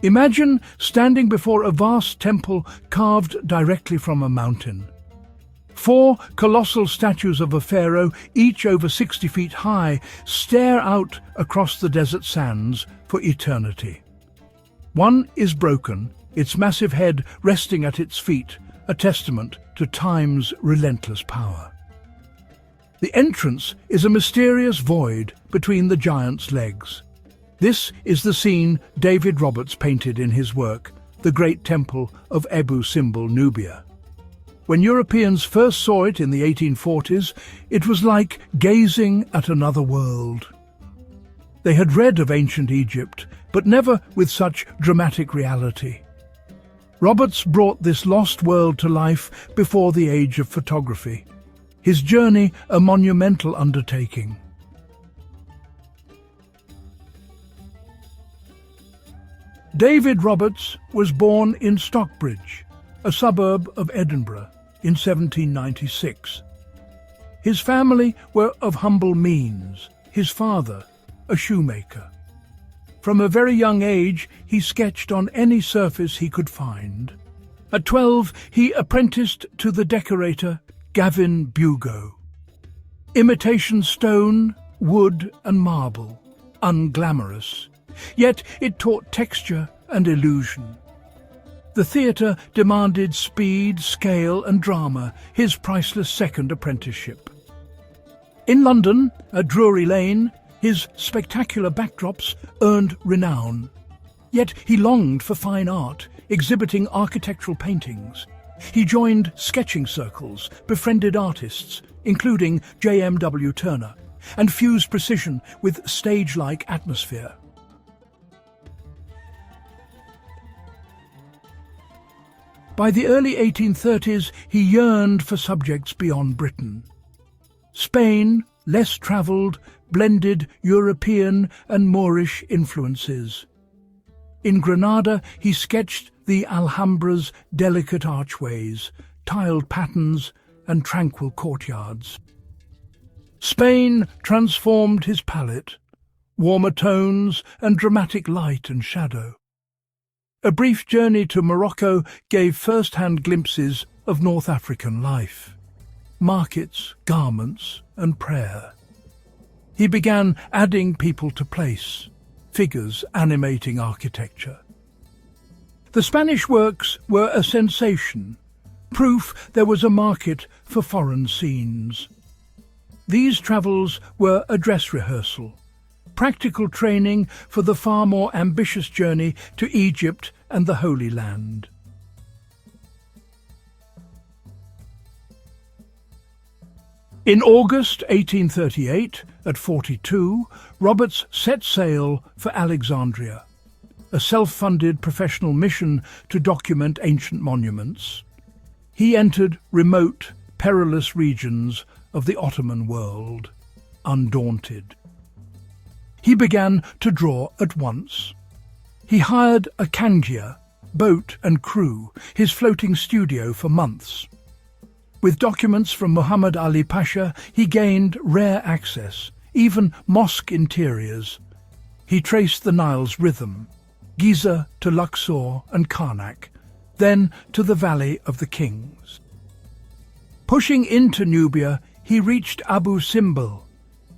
Imagine standing before a vast temple carved directly from a mountain. 4 colossal statues of a pharaoh, each over 60 feet high, stare out across the desert sands for eternity. One is broken, its massive head resting at its feet, a testament to time's relentless power. The entrance is a mysterious void between the giant's legs. This is the scene David Roberts painted in his work, The Great Temple of Abu Simbel, Nubia. When Europeans first saw it in the 1840s, it was like gazing at another world. They had read of ancient Egypt, but never with such dramatic reality. Roberts brought this lost world to life before the age of photography. His journey a monumental undertaking. David Roberts was born in Stockbridge, a suburb of Edinburgh, in 1796. His family were of humble means, his father a shoemaker. From a very young age, he sketched on any surface he could find. At 12, he apprenticed to the decorator Gavin Bugo. Imitation stone, wood and marble, unglamorous. Yet it taught texture and illusion. The theatre demanded speed, scale and drama, his priceless second apprenticeship. In London, at Drury Lane, his spectacular backdrops earned renown. Yet he longed for fine art, exhibiting architectural paintings. He joined sketching circles, befriended artists, including J.M.W. Turner, and fused precision with stage-like atmosphere. By the early 1830s, he yearned for subjects beyond Britain. Spain, less travelled, blended European and Moorish influences. In Granada, he sketched the Alhambra's delicate archways, tiled patterns and tranquil courtyards. Spain transformed his palette, warmer tones and dramatic light and shadow. A brief journey to Morocco gave first-hand glimpses of North African life. Markets, garments and prayer. He began adding people to place, figures animating architecture. The Spanish works were a sensation, proof there was a market for foreign scenes. These travels were a dress rehearsal, practical training for the far more ambitious journey to Egypt and the Holy Land. In August 1838, at 42, Roberts set sail for Alexandria, a self-funded professional mission to document ancient monuments. He entered remote, perilous regions of the Ottoman world, undaunted. He began to draw at once. He hired a cangia, boat and crew, his floating studio for months. With documents from Muhammad Ali Pasha, he gained rare access, even mosque interiors. He traced the Nile's rhythm, Giza to Luxor and Karnak, then to the Valley of the Kings. Pushing into Nubia, he reached Abu Simbel,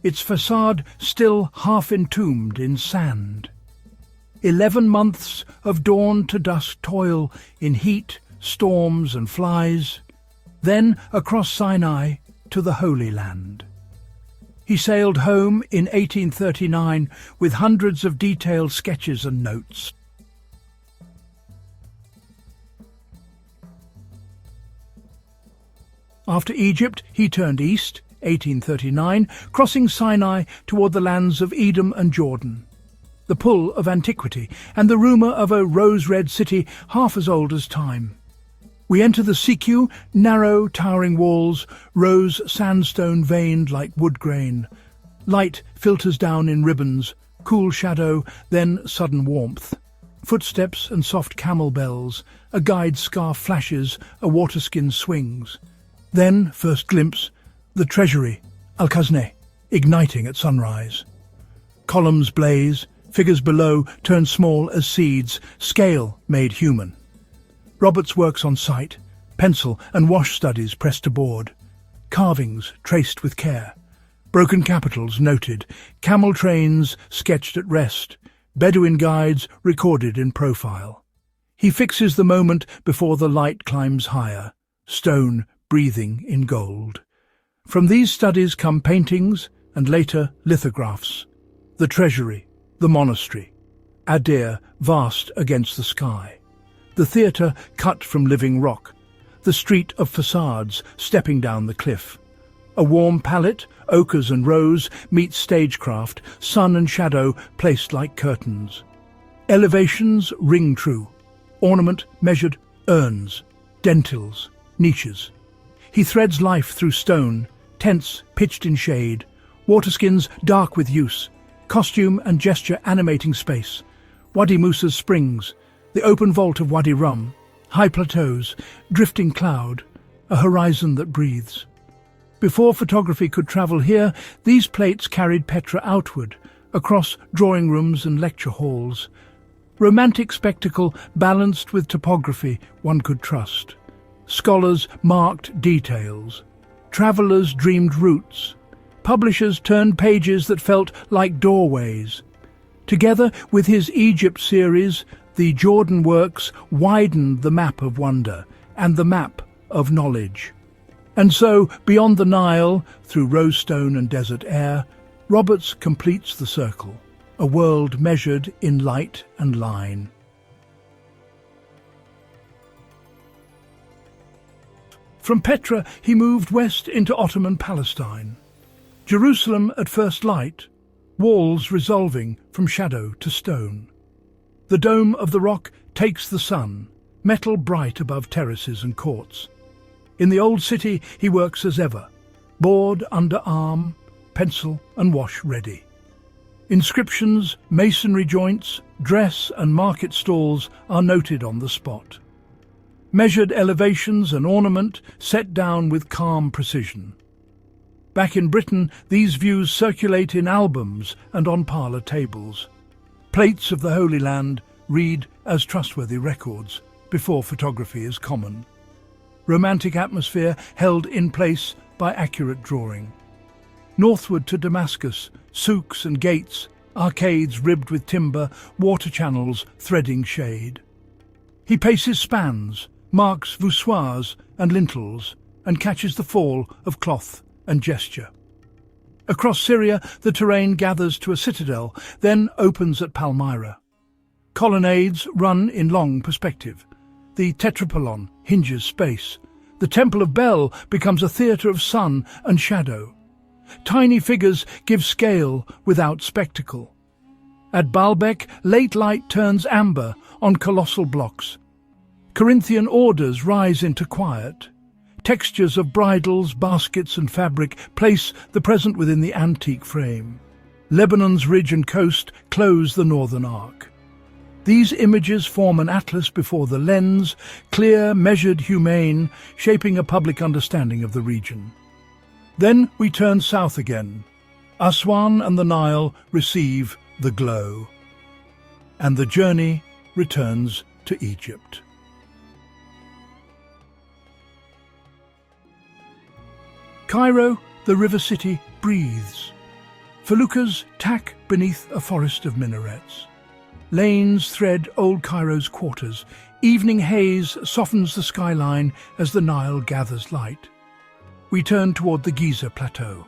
its facade still half entombed in sand. 11 months of dawn to dusk toil in heat, storms and flies, then across Sinai to the Holy Land. He sailed home in 1839 with hundreds of detailed sketches and notes. After Egypt, he turned east, 1839, crossing Sinai toward the lands of Edom and Jordan, the pull of antiquity and the rumour of a rose-red city half as old as time. We enter the Siku, narrow, towering walls, rose sandstone veined like wood grain. Light filters down in ribbons, cool shadow, then sudden warmth. Footsteps and soft camel bells, a guide scarf flashes, a waterskin swings. Then, first glimpse, the treasury, Al-Khazneh, igniting at sunrise. Columns blaze, Figures below turn small as seeds, scale made human. Roberts works on site, pencil and wash studies pressed to board, carvings traced with care, broken capitals noted, camel trains sketched at rest, Bedouin guides recorded in profile. He fixes the moment before the light climbs higher, stone breathing in gold. From these studies come paintings and later lithographs. The treasury, the monastery, Adir vast against the sky, the theatre cut from living rock, the street of facades stepping down the cliff. A warm palette, ochres and rose, meets stagecraft, sun and shadow placed like curtains. Elevations ring true, ornament measured, urns, dentils, niches. He threads life through stone, tents pitched in shade, waterskins dark with use, costume and gesture animating space, Wadi Musa's springs, the open vault of Wadi Rum, high plateaus, drifting cloud, a horizon that breathes. Before photography could travel here, these plates carried Petra outward, across drawing rooms and lecture halls. Romantic spectacle balanced with topography one could trust. Scholars marked details. Travellers dreamed routes. Publishers turned pages that felt like doorways. Together with his Egypt series, the Jordan works widened the map of wonder and the map of knowledge. And so, beyond the Nile, through rosestone and desert air, Roberts completes the circle, a world measured in light and line. From Petra, he moved west into Ottoman Palestine. Jerusalem at first light, walls resolving from shadow to stone. The dome of the rock takes the sun, metal bright above terraces and courts. In the old city he works as ever, board under arm, pencil and wash ready. Inscriptions, masonry joints, dress and market stalls are noted on the spot. Measured elevations and ornament set down with calm precision. Back in Britain, these views circulate in albums and on parlour tables. Plates of the Holy Land read as trustworthy records before photography is common. Romantic atmosphere held in place by accurate drawing. Northward to Damascus, souks and gates, arcades ribbed with timber, water channels threading shade. He paces spans, marks voussoirs and lintels, and catches the fall of cloth and gesture. Across Syria, the terrain gathers to a citadel, then opens at Palmyra. Colonnades run in long perspective. The tetrapolon hinges space. The Temple of Bel becomes a theatre of sun and shadow. Tiny figures give scale without spectacle. At Baalbek, late light turns amber on colossal blocks. Corinthian orders rise into quiet. Textures of bridles, baskets and fabric place the present within the antique frame. Lebanon's ridge and coast close the northern arc. These images form an atlas before the lens, clear, measured, humane, shaping a public understanding of the region. Then we turn south again. Aswan and the Nile receive the glow. And the journey returns to Egypt. Cairo, the river city, breathes. Feluccas tack beneath a forest of minarets. Lanes thread old Cairo's quarters. Evening haze softens the skyline as the Nile gathers light. We turn toward the Giza Plateau.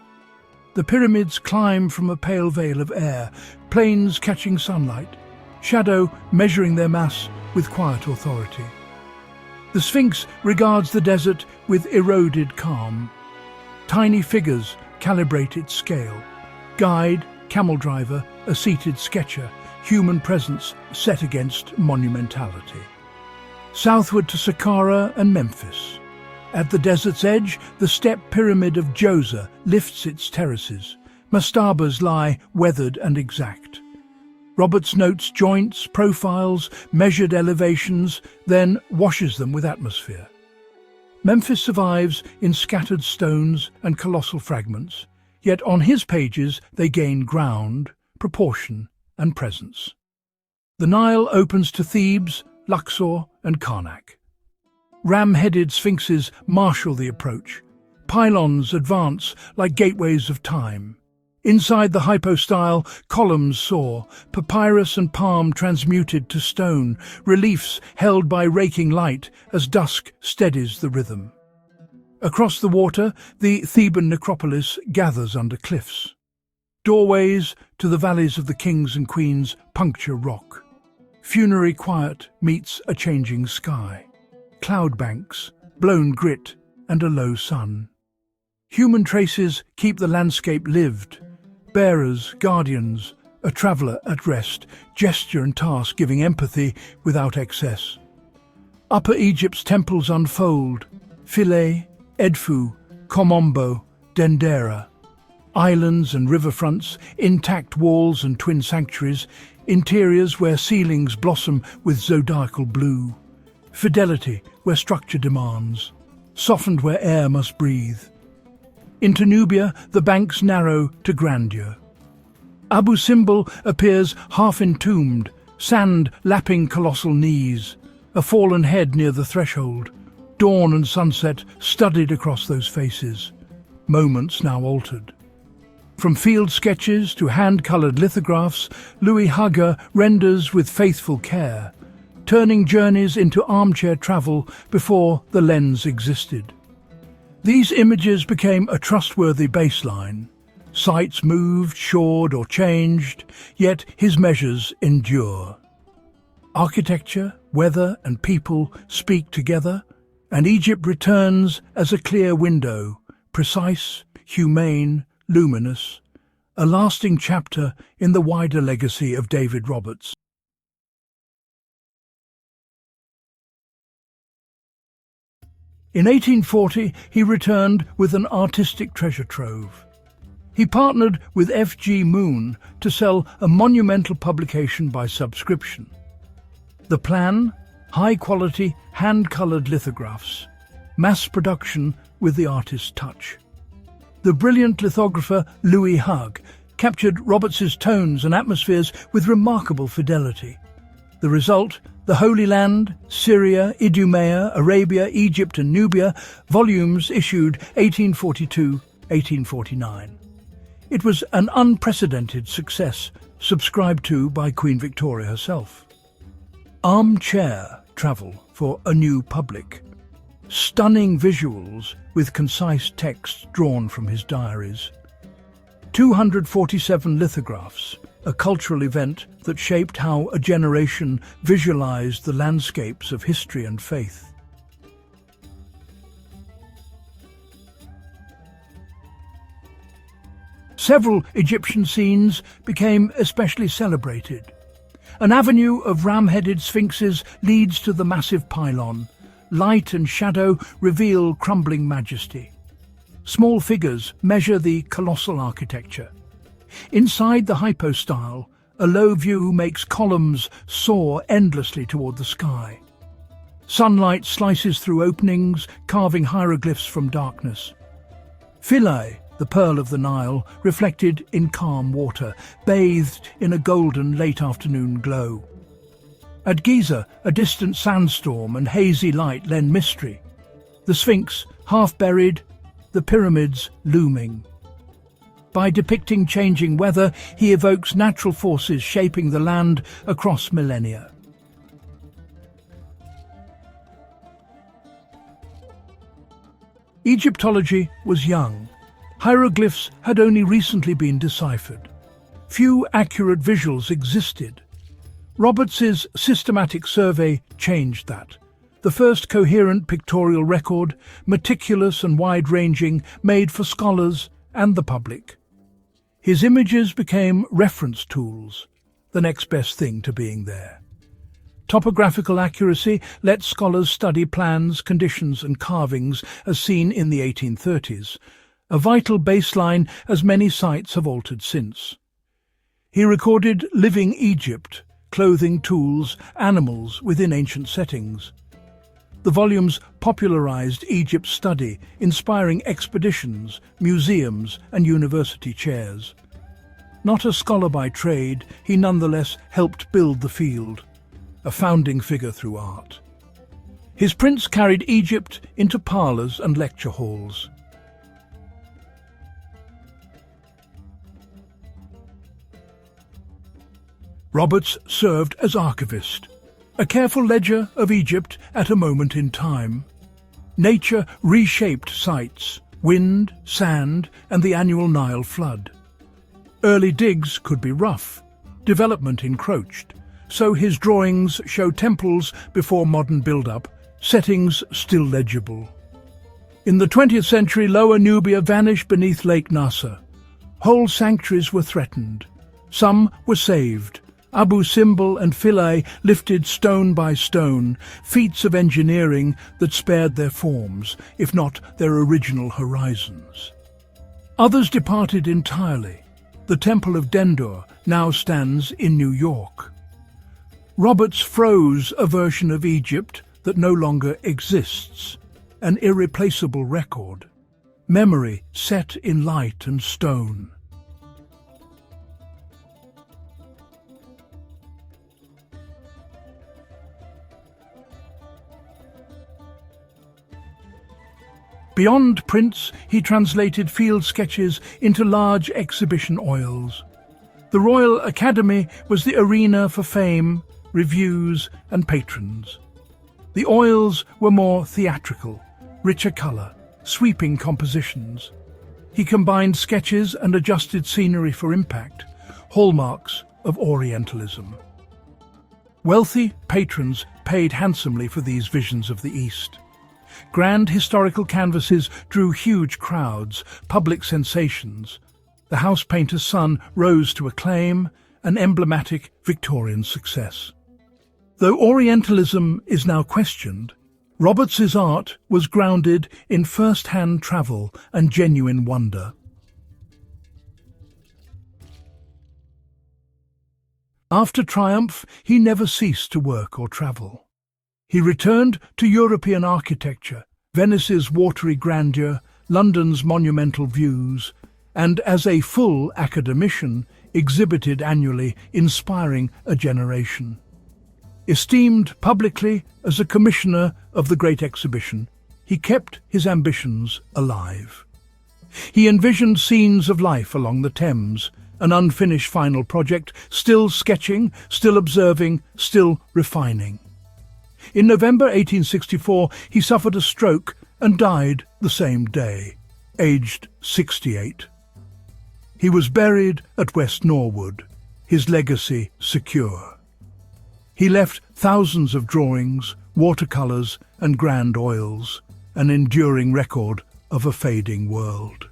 The pyramids climb from a pale veil of air, plains catching sunlight, shadow measuring their mass with quiet authority. The Sphinx regards the desert with eroded calm. Tiny figures calibrate its scale. Guide, camel driver, a seated sketcher, human presence set against monumentality. Southward to Saqqara and Memphis. At the desert's edge, the step pyramid of Djoser lifts its terraces. Mastabas lie weathered and exact. Roberts notes joints, profiles, measured elevations, then washes them with atmosphere. Memphis survives in scattered stones and colossal fragments, yet on his pages they gain ground, proportion and presence. The Nile opens to Thebes, Luxor and Karnak. Ram-headed sphinxes marshal the approach. Pylons advance like gateways of time. Inside the hypostyle, columns soar, papyrus and palm transmuted to stone, reliefs held by raking light as dusk steadies the rhythm. Across the water, the Theban necropolis gathers under cliffs. Doorways to the valleys of the kings and queens puncture rock. Funerary quiet meets a changing sky. Cloud banks, blown grit and a low sun. Human traces keep the landscape lived. Bearers, guardians, a traveller at rest, gesture and task giving empathy without excess. Upper Egypt's temples unfold. Philae, Edfu, Komombo, Dendera. Islands and riverfronts, intact walls and twin sanctuaries, interiors where ceilings blossom with zodiacal blue. Fidelity where structure demands, softened where air must breathe. Into Nubia, the banks narrow to grandeur. Abu Simbel appears half entombed, sand lapping colossal knees, a fallen head near the threshold, dawn and sunset studied across those faces, moments now altered. From field sketches to hand-coloured lithographs, Louis Haghe renders with faithful care, turning journeys into armchair travel before the lens existed. These images became a trustworthy baseline. Sites moved, shored or changed, yet his measures endure. Architecture, weather and people speak together, and Egypt returns as a clear window, precise, humane, luminous, a lasting chapter in the wider legacy of David Roberts. In 1840, he returned with an artistic treasure trove. He partnered with F.G. Moon to sell a monumental publication by subscription. The plan? High-quality, hand-coloured lithographs. Mass production with the artist's touch. The brilliant lithographer Louis Haghe captured Roberts's tones and atmospheres with remarkable fidelity. The result? The Holy Land, Syria, Idumea, Arabia, Egypt and Nubia, volumes issued 1842-1849. It was an unprecedented success, subscribed to by Queen Victoria herself. Armchair travel for a new public. Stunning visuals with concise text drawn from his diaries. 247 lithographs, a cultural event that shaped how a generation visualized the landscapes of history and faith. Several Egyptian scenes became especially celebrated. An avenue of ram-headed sphinxes leads to the massive pylon. Light and shadow reveal crumbling majesty. Small figures measure the colossal architecture. Inside the hypostyle, a low view makes columns soar endlessly toward the sky. Sunlight slices through openings, carving hieroglyphs from darkness. Philae, the pearl of the Nile, reflected in calm water, bathed in a golden late-afternoon glow. At Giza, a distant sandstorm and hazy light lend mystery. The Sphinx, half buried, the pyramids looming. By depicting changing weather, he evokes natural forces shaping the land across millennia. Egyptology was young. Hieroglyphs had only recently been deciphered. Few accurate visuals existed. Roberts's systematic survey changed that. The first coherent pictorial record, meticulous and wide-ranging, made for scholars and the public. His images became reference tools, the next best thing to being there. Topographical accuracy let scholars study plans, conditions and carvings as seen in the 1830s, a vital baseline as many sites have altered since. He recorded living Egypt, clothing, tools, animals within ancient settings. The volumes popularized Egypt's study, inspiring expeditions, museums and university chairs. Not a scholar by trade, he nonetheless helped build the field, a founding figure through art. His prints carried Egypt into parlours and lecture halls. Roberts served as archivist, a careful ledger of Egypt at a moment in time. Nature reshaped sites, wind, sand, and the annual Nile flood. Early digs could be rough, development encroached, so his drawings show temples before modern build-up, settings still legible. In the 20th century, Lower Nubia vanished beneath Lake Nasser. Whole sanctuaries were threatened. Some were saved. Abu Simbel and Philae lifted stone by stone, feats of engineering that spared their forms, if not their original horizons. Others departed entirely. The Temple of Dendur now stands in New York. Roberts froze a version of Egypt that no longer exists, an irreplaceable record, memory set in light and stone. Beyond prints, he translated field sketches into large exhibition oils. The Royal Academy was the arena for fame, reviews, and patrons. The oils were more theatrical, richer colour, sweeping compositions. He combined sketches and adjusted scenery for impact, hallmarks of Orientalism. Wealthy patrons paid handsomely for these visions of the East. Grand historical canvases drew huge crowds, public sensations. The house painter's son rose to acclaim, an emblematic Victorian success. Though Orientalism is now questioned, Roberts's art was grounded in first-hand travel and genuine wonder. After triumph, he never ceased to work or travel. He returned to European architecture, Venice's watery grandeur, London's monumental views, and as a full academician exhibited annually, inspiring a generation. Esteemed publicly as a commissioner of the Great Exhibition, he kept his ambitions alive. He envisioned scenes of life along the Thames, an unfinished final project, still sketching, still observing, still refining. In November 1864, he suffered a stroke and died the same day, aged 68. He was buried at West Norwood, his legacy secure. He left thousands of drawings, watercolours and grand oils, an enduring record of a fading world.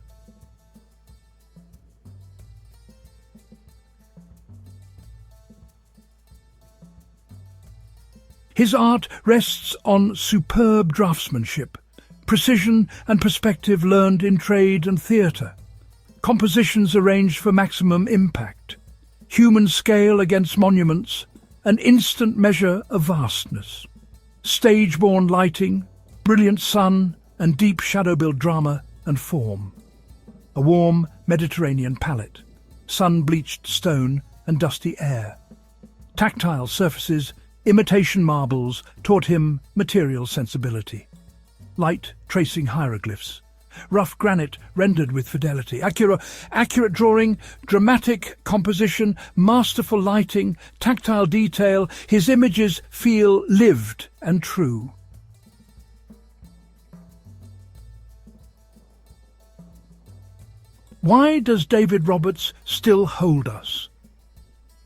His art rests on superb draftsmanship, precision and perspective learned in trade and theatre, compositions arranged for maximum impact, human scale against monuments, an instant measure of vastness, stage-born lighting, brilliant sun and deep shadow-built drama and form, a warm Mediterranean palette, sun-bleached stone and dusty air, tactile surfaces, imitation marbles taught him material sensibility. Light tracing hieroglyphs, rough granite rendered with fidelity, accurate drawing, dramatic composition, masterful lighting, tactile detail, his images feel lived and true. Why does David Roberts still hold us?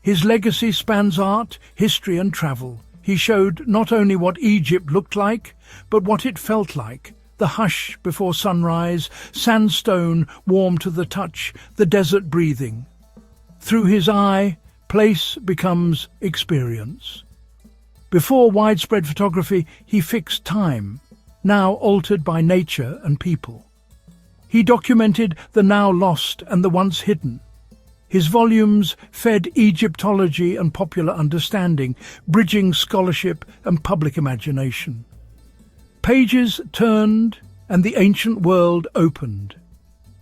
His legacy spans art, history and travel. He showed not only what Egypt looked like, but what it felt like. The hush before sunrise, sandstone warm to the touch, the desert breathing. Through his eye, place becomes experience. Before widespread photography, he fixed time, now altered by nature and people. He documented the now lost and the once hidden. His volumes fed Egyptology and popular understanding, bridging scholarship and public imagination. Pages turned and the ancient world opened.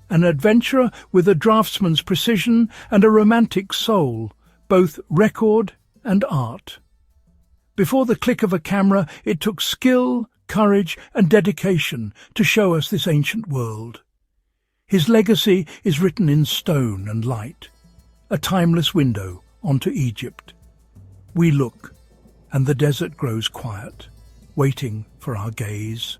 an adventurer with a draftsman's precision and a romantic soul, both record and art. Before the click of a camera, it took skill, courage and dedication to show us this ancient world. His legacy is written in stone and light, a timeless window onto Egypt. We look, and the desert grows quiet, waiting for our gaze.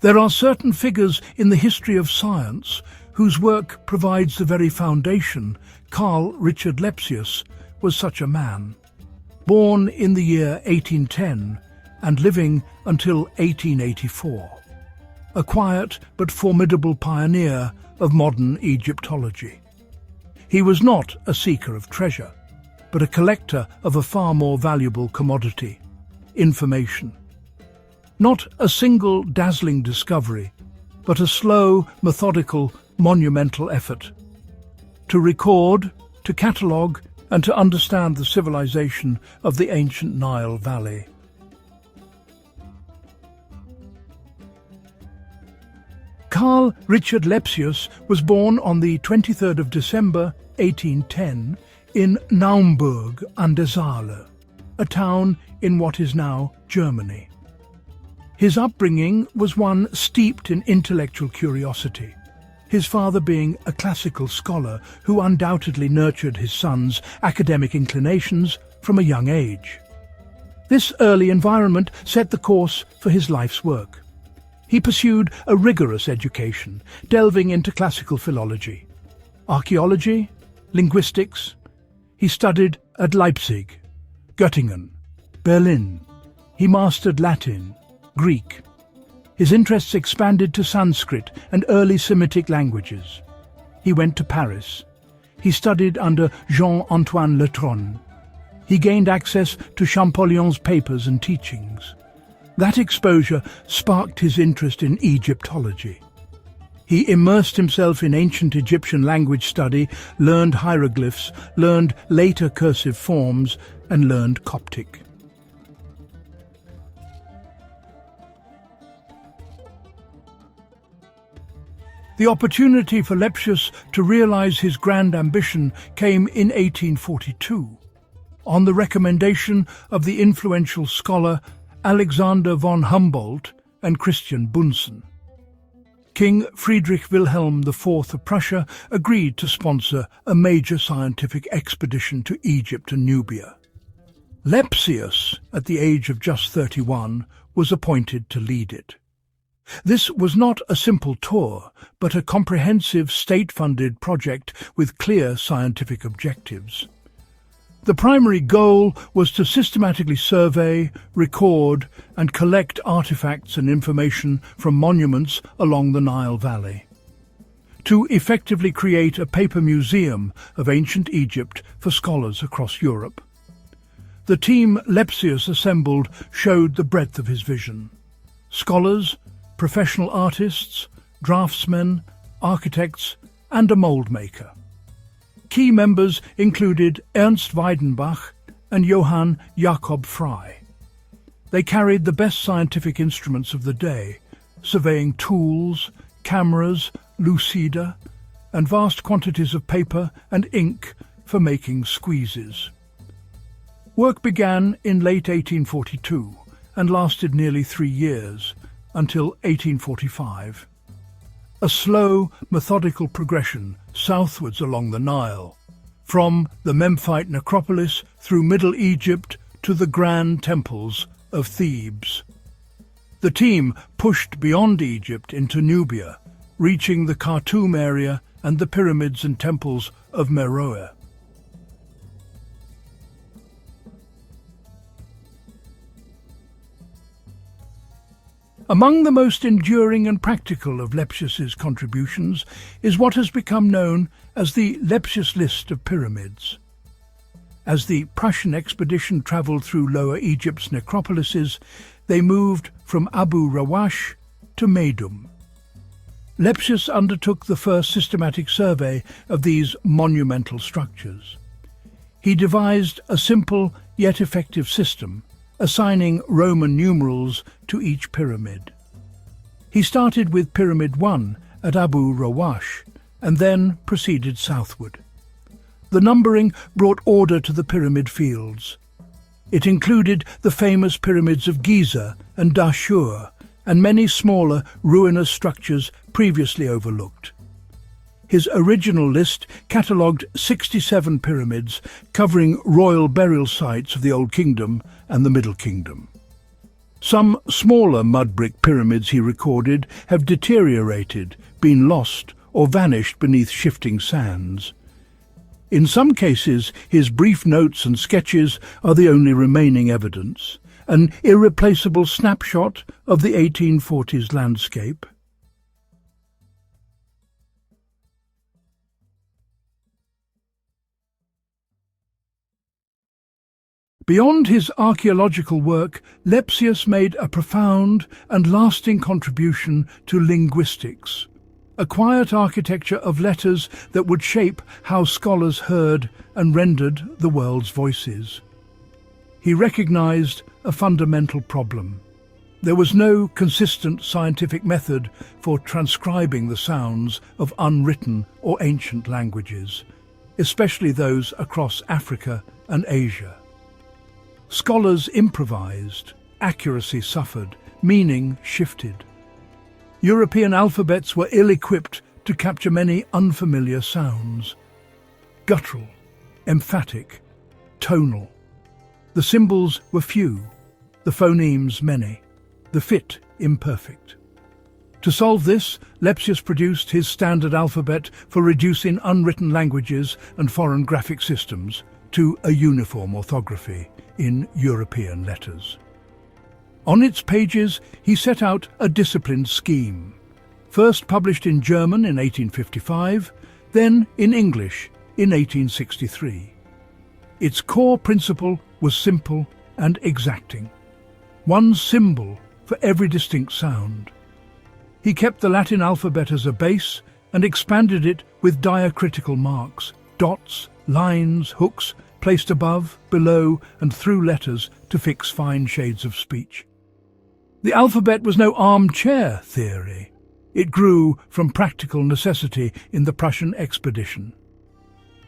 There are certain figures in the history of science whose work provides the very foundation. Carl Richard Lepsius was such a man. Born in the year 1810 and living until 1884. A quiet but formidable pioneer of modern Egyptology. He was not a seeker of treasure, but a collector of a far more valuable commodity, information. Not a single dazzling discovery, but a slow, methodical, monumental effort. To record, to catalogue, and to understand the civilization of the ancient Nile Valley. Carl Richard Lepsius was born on the 23rd of December 1810 in Naumburg an der Saale, a town in what is now Germany. His upbringing was one steeped in intellectual curiosity, his father being a classical scholar who undoubtedly nurtured his son's academic inclinations from a young age. This early environment set the course for his life's work. He pursued a rigorous education, delving into classical philology, archaeology, linguistics. He studied at Leipzig, Göttingen, Berlin. He mastered Latin, Greek. His interests expanded to Sanskrit and early Semitic languages. He went to Paris. He studied under Jean-Antoine Letronne. He gained access to Champollion's papers and teachings. That exposure sparked his interest in Egyptology. He immersed himself in ancient Egyptian language study, learned hieroglyphs, learned later cursive forms, and learned Coptic. The opportunity for Lepsius to realize his grand ambition came in 1842, on the recommendation of the influential scholar Alexander von Humboldt and Christian Bunsen. King Friedrich Wilhelm IV of Prussia agreed to sponsor a major scientific expedition to Egypt and Nubia. Lepsius, at the age of just 31, was appointed to lead it. This was not a simple tour, but a comprehensive state-funded project with clear scientific objectives. The primary goal was to systematically survey, record, and collect artifacts and information from monuments along the Nile Valley. To effectively create a paper museum of ancient Egypt for scholars across Europe. The team Lepsius assembled showed the breadth of his vision. Scholars, professional artists, draftsmen, architects, and a mould maker. Key members included Ernst Weidenbach and Johann Jakob Frey. They carried the best scientific instruments of the day, surveying tools, cameras, lucida, and vast quantities of paper and ink for making squeezes. Work began in late 1842 and lasted nearly 3 years, until 1845. A slow, methodical progression southwards along the Nile, from the Memphite necropolis through Middle Egypt to the grand temples of Thebes. The team pushed beyond Egypt into Nubia, reaching the Khartoum area and the pyramids and temples of Meroe. Among the most enduring and practical of Lepsius's contributions is what has become known as the Lepsius list of pyramids. As the Prussian expedition travelled through Lower Egypt's necropolises, they moved from Abu Rawash to Meidum. Lepsius undertook the first systematic survey of these monumental structures. He devised a simple yet effective system, assigning Roman numerals to each pyramid. He started with Pyramid 1 at Abu Rawash and then proceeded southward. The numbering brought order to the pyramid fields. It included the famous pyramids of Giza and Dashur and many smaller ruinous structures previously overlooked. His original list catalogued 67 pyramids covering royal burial sites of the Old Kingdom and the Middle Kingdom. Some smaller mud brick pyramids he recorded have deteriorated, been lost, or vanished beneath shifting sands. In some cases, his brief notes and sketches are the only remaining evidence, an irreplaceable snapshot of the 1840s landscape. Beyond his archaeological work, Lepsius made a profound and lasting contribution to linguistics, a quiet architecture of letters that would shape how scholars heard and rendered the world's voices. He recognized a fundamental problem. There was no consistent scientific method for transcribing the sounds of unwritten or ancient languages, especially those across Africa and Asia. Scholars improvised, accuracy suffered, meaning shifted. European alphabets were ill-equipped to capture many unfamiliar sounds. Guttural, emphatic, tonal. The symbols were few, the phonemes many, the fit imperfect. To solve this, Lepsius produced his standard alphabet for reducing unwritten languages and foreign graphic systems to a uniform orthography in European letters. On its pages, he set out a disciplined scheme, first published in German in 1855, then in English in 1863. Its core principle was simple and exacting, one symbol for every distinct sound. He kept the Latin alphabet as a base and expanded it with diacritical marks, dots, lines, hooks, placed above, below, and through letters to fix fine shades of speech. The alphabet was no armchair theory. It grew from practical necessity in the Prussian expedition.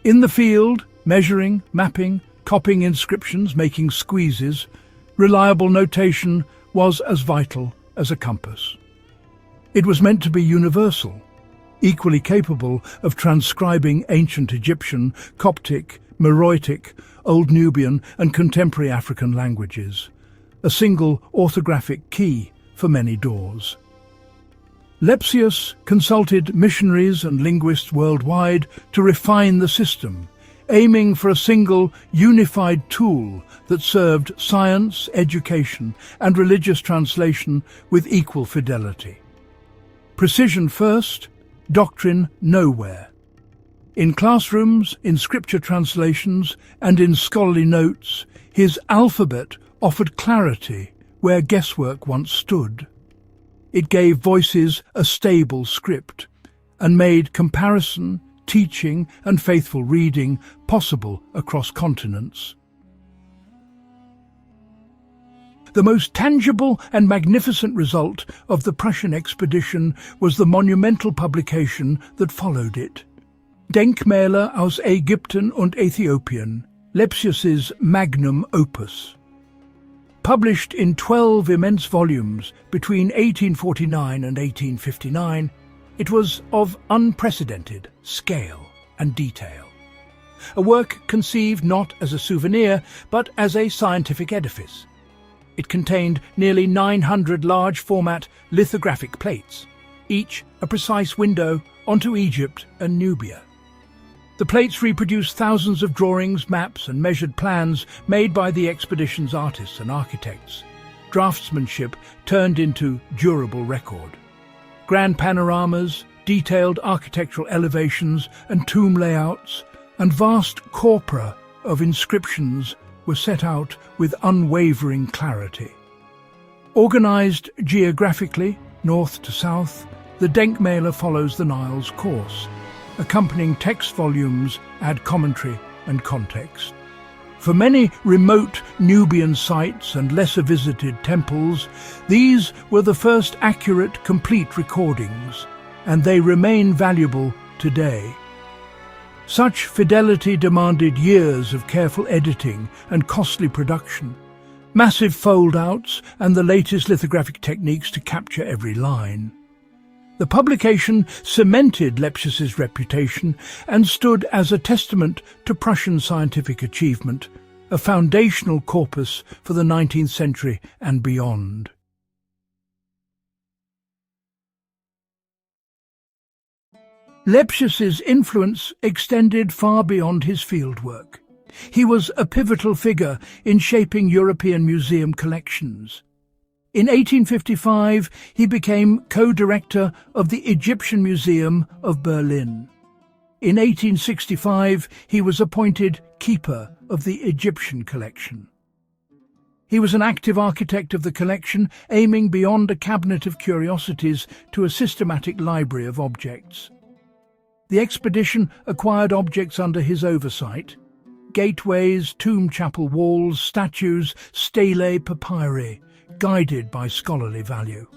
In the field, measuring, mapping, copying inscriptions, making squeezes, reliable notation was as vital as a compass. It was meant to be universal, equally capable of transcribing ancient Egyptian, Coptic, Meroitic, Old Nubian and contemporary African languages, a single orthographic key for many doors. Lepsius consulted missionaries and linguists worldwide to refine the system, aiming for a single, unified tool that served science, education and religious translation with equal fidelity. Precision first, doctrine nowhere. In classrooms, in scripture translations, and in scholarly notes, his alphabet offered clarity where guesswork once stood. It gave voices a stable script and made comparison, teaching, and faithful reading possible across continents. The most tangible and magnificent result of the Prussian expedition was the monumental publication that followed it. Denkmäler aus Ägypten und Äthiopien, Lepsius's magnum opus. Published in 12 immense volumes between 1849 and 1859, it was of unprecedented scale and detail. A work conceived not as a souvenir, but as a scientific edifice. It contained nearly 900 large-format lithographic plates, each a precise window onto Egypt and Nubia. The plates reproduced thousands of drawings, maps and measured plans made by the expedition's artists and architects. Draftsmanship turned into durable record. Grand panoramas, detailed architectural elevations and tomb layouts, and vast corpora of inscriptions were set out with unwavering clarity. Organized geographically, north to south, the Denkmäler follows the Nile's course. Accompanying text volumes add commentary and context. For many remote Nubian sites and lesser visited temples, these were the first accurate, complete recordings, and they remain valuable today. Such fidelity demanded years of careful editing and costly production, massive fold-outs and the latest lithographic techniques to capture every line. The publication cemented Lepsius's reputation and stood as a testament to Prussian scientific achievement, a foundational corpus for the 19th century and beyond. Lepsius's influence extended far beyond his fieldwork. He was a pivotal figure in shaping European museum collections. In 1855, he became co-director of the Egyptian Museum of Berlin. In 1865, he was appointed keeper of the Egyptian collection. He was an active architect of the collection, aiming beyond a cabinet of curiosities to a systematic library of objects. The expedition acquired objects under his oversight: gateways, tomb chapel walls, statues, stelae, papyri, guided by scholarly value.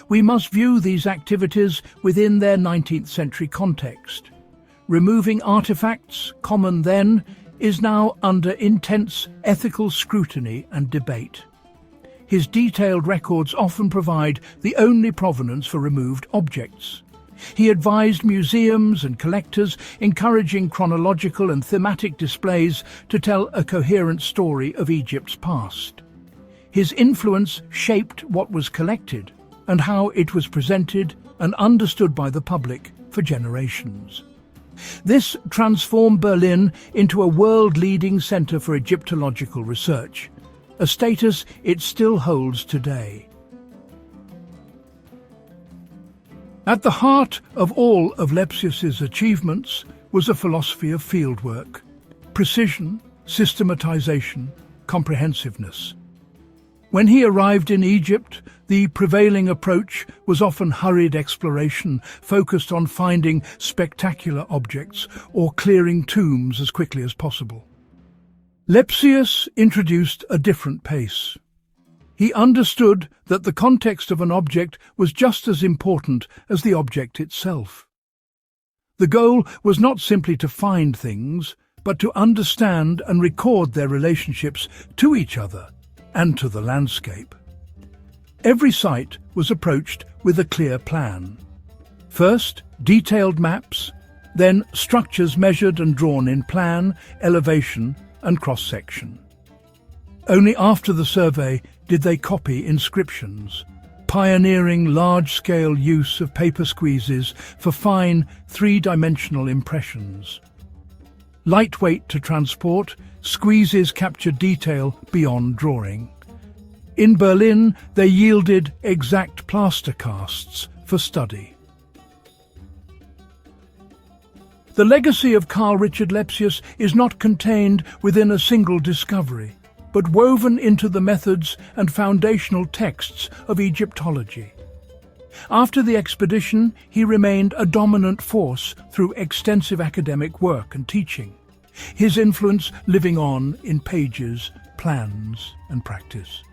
We must view these activities within their 19th century context. Removing artifacts, common then, is now under intense ethical scrutiny and debate. His detailed records often provide the only provenance for removed objects. He advised museums and collectors, encouraging chronological and thematic displays to tell a coherent story of Egypt's past. His influence shaped what was collected and how it was presented and understood by the public for generations. This transformed Berlin into a world-leading centre for Egyptological research, a status it still holds today. At the heart of all of Lepsius's achievements was a philosophy of fieldwork: precision, systematization, comprehensiveness. When he arrived in Egypt, the prevailing approach was often hurried exploration, focused on finding spectacular objects or clearing tombs as quickly as possible. Lepsius introduced a different pace. He understood that the context of an object was just as important as the object itself. The goal was not simply to find things, but to understand and record their relationships to each other and to the landscape. Every site was approached with a clear plan. First, detailed maps, then structures measured and drawn in plan, elevation, and cross-section. Only after the survey did they copy inscriptions, pioneering large-scale use of paper squeezes for fine, three-dimensional impressions. Lightweight to transport, squeezes captured detail beyond drawing. In Berlin, they yielded exact plaster casts for study. The legacy of Carl Richard Lepsius is not contained within a single discovery, but woven into the methods and foundational texts of Egyptology. After the expedition, he remained a dominant force through extensive academic work and teaching, his influence living on in pages, plans, and practice.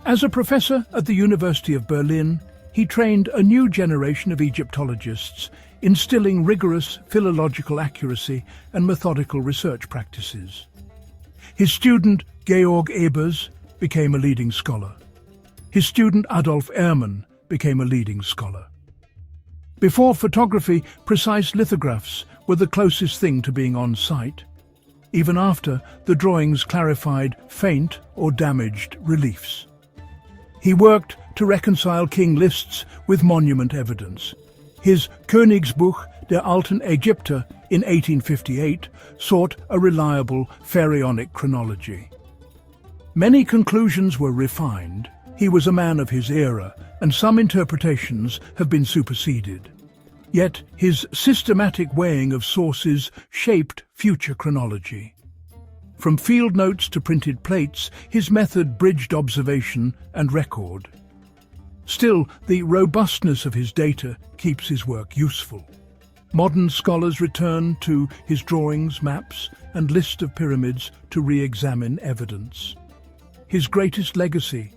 As a professor at the University of Berlin, he trained a new generation of Egyptologists, instilling rigorous philological accuracy and methodical research practices. His student, Georg Ebers, became a leading scholar. His student, Adolf Ehrmann, became a leading scholar. Before photography, precise lithographs were the closest thing to being on site. Even after, the drawings clarified faint or damaged reliefs. He worked to reconcile king lists with monument evidence. His Königsbuch der alten Ägypter in 1858 sought a reliable pharaonic chronology. Many conclusions were refined. He was a man of his era, and some interpretations have been superseded. Yet his systematic weighing of sources shaped future chronology. From field notes to printed plates, his method bridged observation and record. Still, the robustness of his data keeps his work useful. Modern scholars return to his drawings, maps, and list of pyramids to re-examine evidence. His greatest legacy,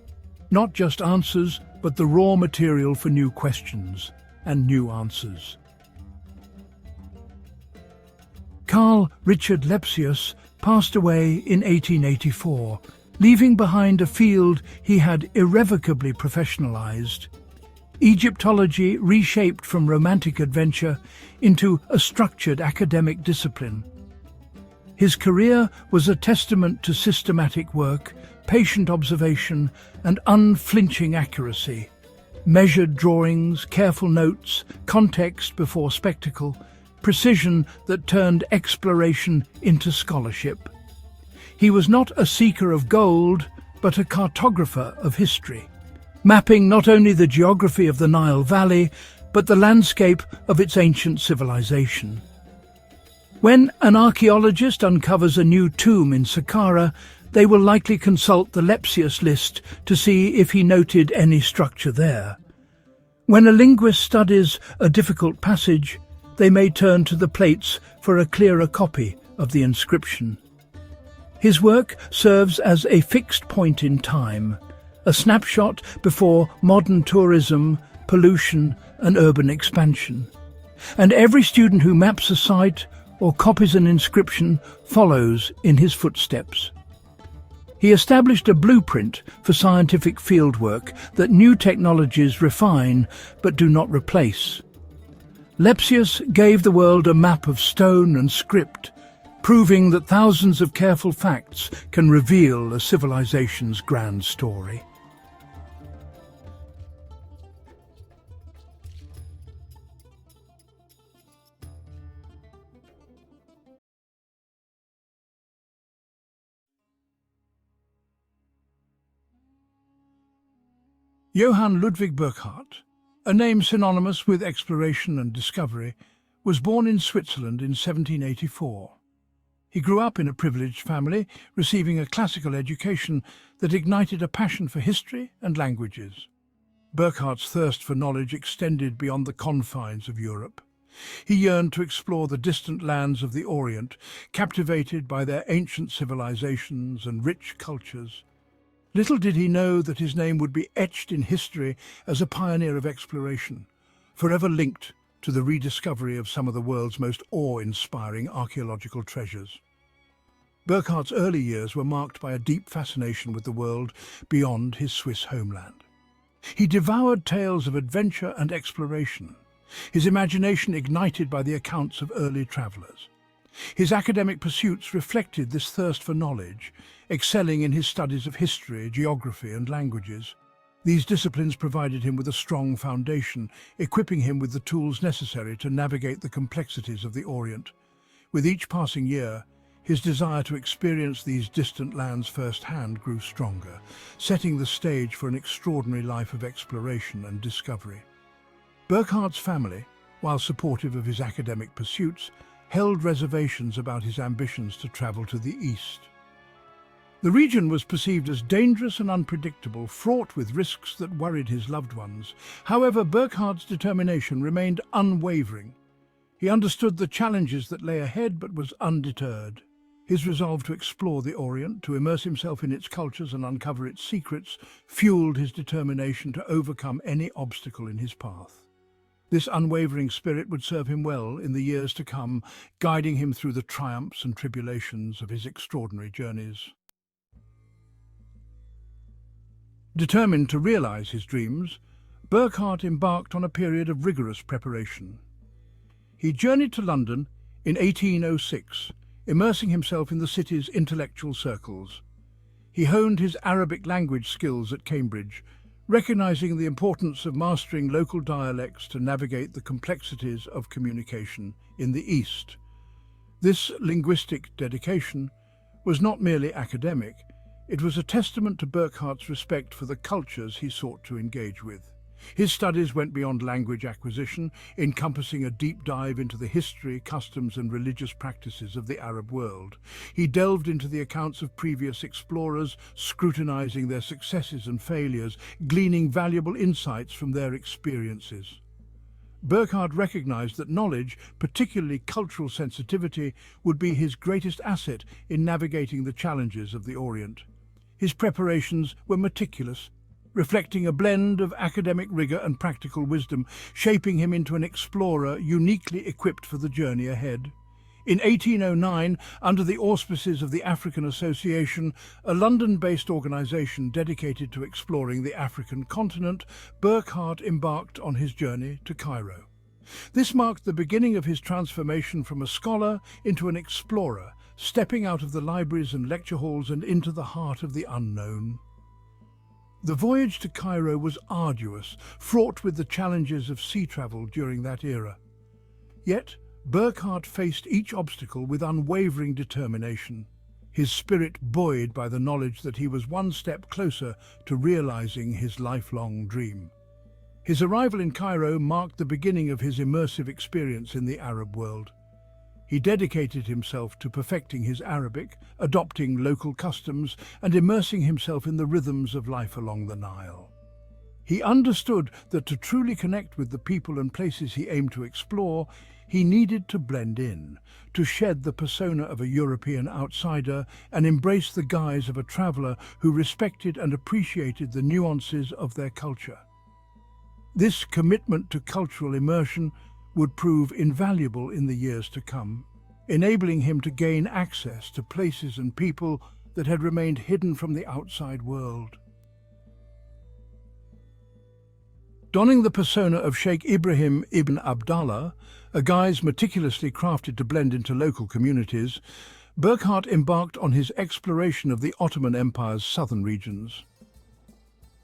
not just answers, but the raw material for new questions and new answers. Carl Richard Lepsius passed away in 1884, leaving behind a field he had irrevocably professionalized. Egyptology reshaped from romantic adventure into a structured academic discipline. His career was a testament to systematic work, patient observation, and unflinching accuracy. Measured drawings, careful notes, context before spectacle, precision that turned exploration into scholarship. He was not a seeker of gold, but a cartographer of history, mapping not only the geography of the Nile Valley, but the landscape of its ancient civilization. When an archaeologist uncovers a new tomb in Saqqara, they will likely consult the Lepsius list to see if he noted any structure there. When a linguist studies a difficult passage, they may turn to the plates for a clearer copy of the inscription. His work serves as a fixed point in time, a snapshot before modern tourism, pollution, and urban expansion. And every student who maps a site or copies an inscription follows in his footsteps. He established a blueprint for scientific fieldwork that new technologies refine but do not replace. Lepsius gave the world a map of stone and script, proving that thousands of careful facts can reveal a civilization's grand story. Johann Ludwig Burckhardt, a name synonymous with exploration and discovery, was born in Switzerland in 1784. He grew up in a privileged family, receiving a classical education that ignited a passion for history and languages. Burckhardt's thirst for knowledge extended beyond the confines of Europe. He yearned to explore the distant lands of the Orient, captivated by their ancient civilizations and rich cultures. Little did he know that his name would be etched in history as a pioneer of exploration, forever linked to the rediscovery of some of the world's most awe-inspiring archaeological treasures. Burckhardt's early years were marked by a deep fascination with the world beyond his Swiss homeland. He devoured tales of adventure and exploration, his imagination ignited by the accounts of early travellers. His academic pursuits reflected this thirst for knowledge, excelling in his studies of history, geography, and languages. These disciplines provided him with a strong foundation, equipping him with the tools necessary to navigate the complexities of the Orient. With each passing year, his desire to experience these distant lands firsthand grew stronger, setting the stage for an extraordinary life of exploration and discovery. Burckhardt's family, while supportive of his academic pursuits, held reservations about his ambitions to travel to the east. The region was perceived as dangerous and unpredictable, fraught with risks that worried his loved ones. However, Burckhardt's determination remained unwavering. He understood the challenges that lay ahead but was undeterred. His resolve to explore the Orient, to immerse himself in its cultures and uncover its secrets, fueled his determination to overcome any obstacle in his path. This unwavering spirit would serve him well in the years to come, guiding him through the triumphs and tribulations of his extraordinary journeys. Determined to realize his dreams, Burckhardt embarked on a period of rigorous preparation. He journeyed to London in 1806, immersing himself in the city's intellectual circles. He honed his Arabic language skills at Cambridge, recognizing the importance of mastering local dialects to navigate the complexities of communication in the East. This linguistic dedication was not merely academic, it was a testament to Burckhardt's respect for the cultures he sought to engage with. His studies went beyond language acquisition, encompassing a deep dive into the history, customs and religious practices of the Arab world. He delved into the accounts of previous explorers, scrutinizing their successes and failures, gleaning valuable insights from their experiences. Burckhardt recognized that knowledge, particularly cultural sensitivity, would be his greatest asset in navigating the challenges of the Orient. His preparations were meticulous, reflecting a blend of academic rigor and practical wisdom, shaping him into an explorer uniquely equipped for the journey ahead. In 1809, under the auspices of the African Association, a London-based organization dedicated to exploring the African continent, Burckhardt embarked on his journey to Cairo. This marked the beginning of his transformation from a scholar into an explorer, stepping out of the libraries and lecture halls and into the heart of the unknown. The voyage to Cairo was arduous, fraught with the challenges of sea travel during that era. Yet, Burckhardt faced each obstacle with unwavering determination, his spirit buoyed by the knowledge that he was one step closer to realizing his lifelong dream. His arrival in Cairo marked the beginning of his immersive experience in the Arab world. He dedicated himself to perfecting his Arabic, adopting local customs, and immersing himself in the rhythms of life along the Nile. He understood that to truly connect with the people and places he aimed to explore, he needed to blend in, to shed the persona of a European outsider and embrace the guise of a traveler who respected and appreciated the nuances of their culture. This commitment to cultural immersion would prove invaluable in the years to come, enabling him to gain access to places and people that had remained hidden from the outside world. Donning the persona of Sheikh Ibrahim ibn Abdallah, a guise meticulously crafted to blend into local communities, Burckhardt embarked on his exploration of the Ottoman Empire's southern regions.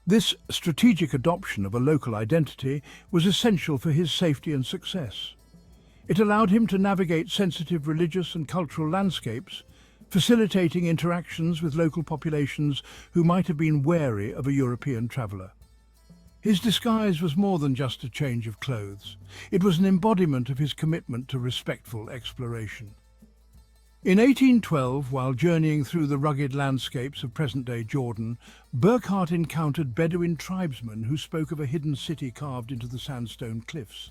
This strategic adoption of a local identity was essential for his safety and success. It allowed him to navigate sensitive religious and cultural landscapes, facilitating interactions with local populations who might have been wary of a European traveller. His disguise was more than just a change of clothes. It was an embodiment of his commitment to respectful exploration. In 1812, while journeying through the rugged landscapes of present-day Jordan, Burckhardt encountered Bedouin tribesmen who spoke of a hidden city carved into the sandstone cliffs.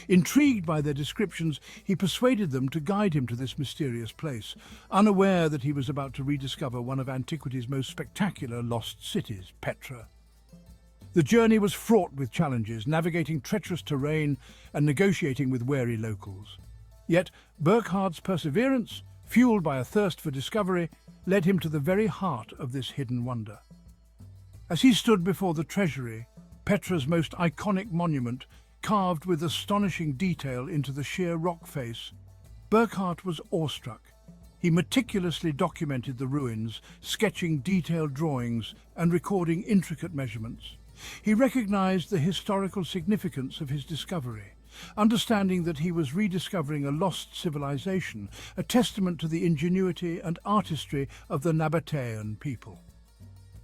Intrigued by their descriptions, he persuaded them to guide him to this mysterious place, unaware that he was about to rediscover one of antiquity's most spectacular lost cities, Petra. The journey was fraught with challenges, navigating treacherous terrain and negotiating with wary locals. Yet Burckhardt's perseverance, fueled by a thirst for discovery, led him to the very heart of this hidden wonder. As he stood before the treasury, Petra's most iconic monument, carved with astonishing detail into the sheer rock face, Burckhardt was awestruck. He meticulously documented the ruins, sketching detailed drawings and recording intricate measurements. He recognized the historical significance of his discovery, understanding that he was rediscovering a lost civilization, a testament to the ingenuity and artistry of the Nabatean people.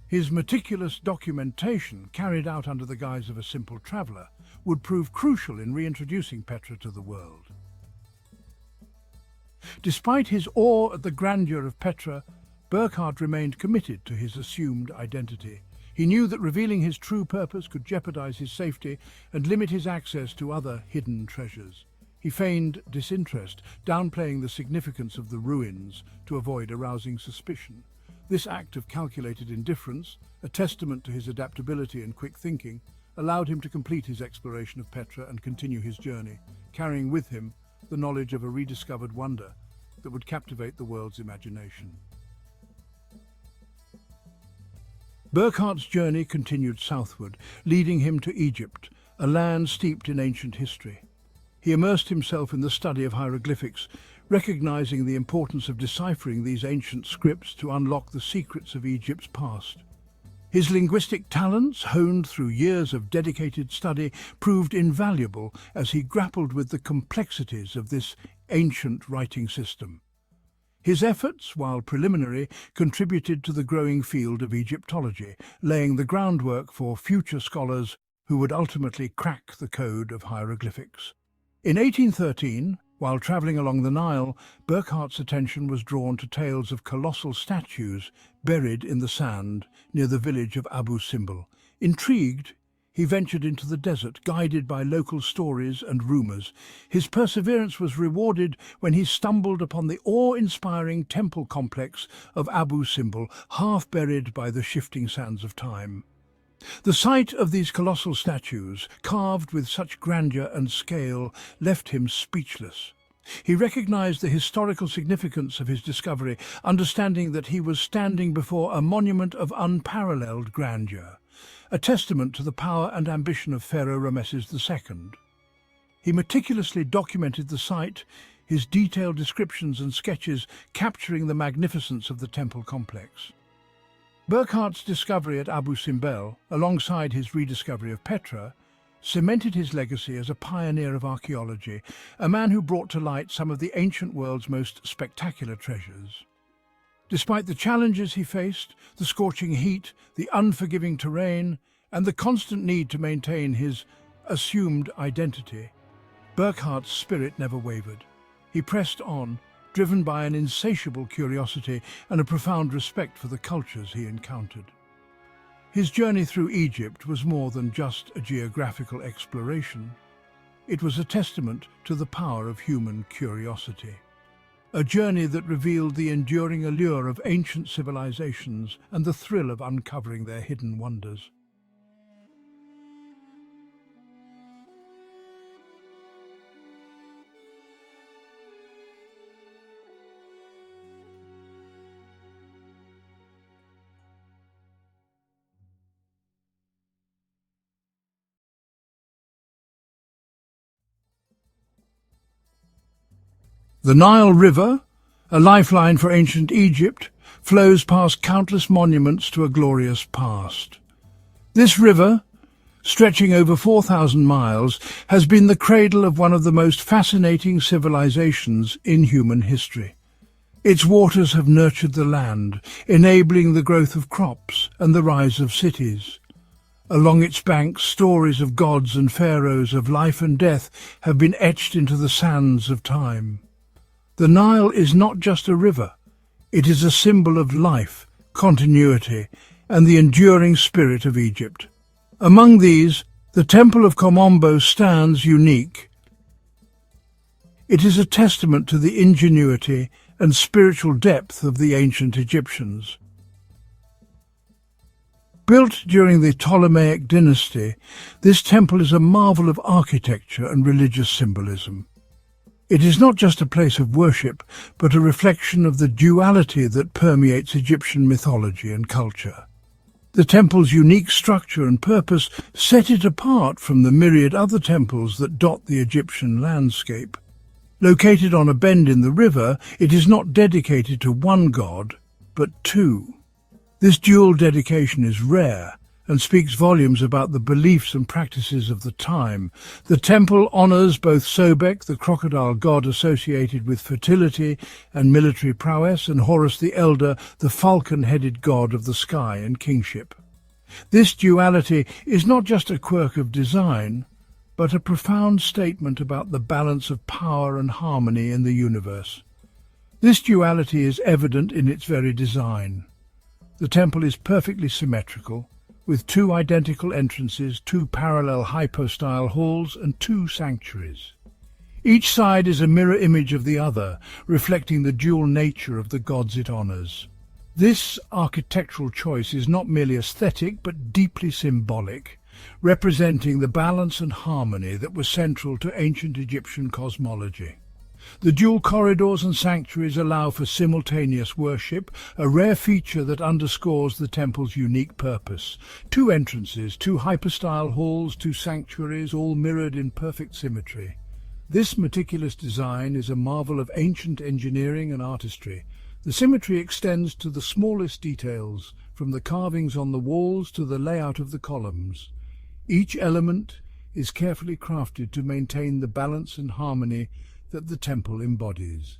His meticulous documentation, carried out under the guise of a simple traveller, would prove crucial in reintroducing Petra to the world. Despite his awe at the grandeur of Petra, Burckhardt remained committed to his assumed identity. He knew that revealing his true purpose could jeopardize his safety and limit his access to other hidden treasures. He feigned disinterest, downplaying the significance of the ruins to avoid arousing suspicion. This act of calculated indifference, a testament to his adaptability and quick thinking, allowed him to complete his exploration of Petra and continue his journey, carrying with him the knowledge of a rediscovered wonder that would captivate the world's imagination. Burckhardt's journey continued southward, leading him to Egypt, a land steeped in ancient history. He immersed himself in the study of hieroglyphics, recognizing the importance of deciphering these ancient scripts to unlock the secrets of Egypt's past. His linguistic talents, honed through years of dedicated study, proved invaluable as he grappled with the complexities of this ancient writing system. His efforts, while preliminary, contributed to the growing field of Egyptology, laying the groundwork for future scholars who would ultimately crack the code of hieroglyphics. In 1813, while travelling along the Nile, Burckhardt's attention was drawn to tales of colossal statues buried in the sand near the village of Abu Simbel. Intrigued, he ventured into the desert, guided by local stories and rumours. His perseverance was rewarded when he stumbled upon the awe-inspiring temple complex of Abu Simbel, half buried by the shifting sands of time. The sight of these colossal statues, carved with such grandeur and scale, left him speechless. He recognized the historical significance of his discovery, understanding that he was standing before a monument of unparalleled grandeur, a testament to the power and ambition of Pharaoh Rameses II. He meticulously documented the site, his detailed descriptions and sketches capturing the magnificence of the temple complex. Burckhardt's discovery at Abu Simbel, alongside his rediscovery of Petra, cemented his legacy as a pioneer of archaeology, a man who brought to light some of the ancient world's most spectacular treasures. Despite the challenges he faced, the scorching heat, the unforgiving terrain, and the constant need to maintain his assumed identity, Burckhardt's spirit never wavered. He pressed on, driven by an insatiable curiosity and a profound respect for the cultures he encountered. His journey through Egypt was more than just a geographical exploration. It was a testament to the power of human curiosity. A journey that revealed the enduring allure of ancient civilizations and the thrill of uncovering their hidden wonders. The Nile River, a lifeline for ancient Egypt, flows past countless monuments to a glorious past. This river, stretching over 4,000 miles, has been the cradle of one of the most fascinating civilizations in human history. Its waters have nurtured the land, enabling the growth of crops and the rise of cities. Along its banks, stories of gods and pharaohs, of life and death, have been etched into the sands of time. The Nile is not just a river, it is a symbol of life, continuity, and the enduring spirit of Egypt. Among these, the Temple of Komombo stands unique. It is a testament to the ingenuity and spiritual depth of the ancient Egyptians. Built during the Ptolemaic dynasty, this temple is a marvel of architecture and religious symbolism. It is not just a place of worship, but a reflection of the duality that permeates Egyptian mythology and culture. The temple's unique structure and purpose set it apart from the myriad other temples that dot the Egyptian landscape. Located on a bend in the river, it is not dedicated to one god, but two. This dual dedication is rare and speaks volumes about the beliefs and practices of the time. The temple honours both Sobek, the crocodile god associated with fertility and military prowess, and Horus the Elder, the falcon-headed god of the sky and kingship. This duality is not just a quirk of design, but a profound statement about the balance of power and harmony in the universe. This duality is evident in its very design. The temple is perfectly symmetrical, with two identical entrances, two parallel hypostyle halls, and two sanctuaries. Each side is a mirror image of the other, reflecting the dual nature of the gods it honours. This architectural choice is not merely aesthetic, but deeply symbolic, representing the balance and harmony that was central to ancient Egyptian cosmology. The dual corridors and sanctuaries allow for simultaneous worship, a rare feature that underscores the temple's unique purpose. Two entrances, two hypostyle halls, two sanctuaries, all mirrored in perfect symmetry. This meticulous design is a marvel of ancient engineering and artistry. The symmetry extends to the smallest details, from the carvings on the walls to the layout of the columns. Each element is carefully crafted to maintain the balance and harmony that the temple embodies.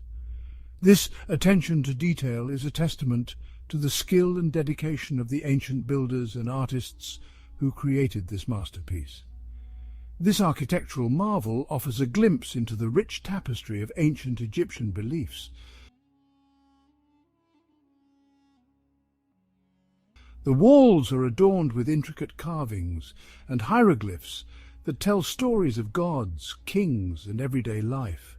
This attention to detail is a testament to the skill and dedication of the ancient builders and artists, who created this masterpiece. This architectural marvel offers a glimpse into the rich tapestry of ancient Egyptian beliefs. The walls are adorned with intricate carvings and hieroglyphs that tell stories of gods, kings, and everyday life.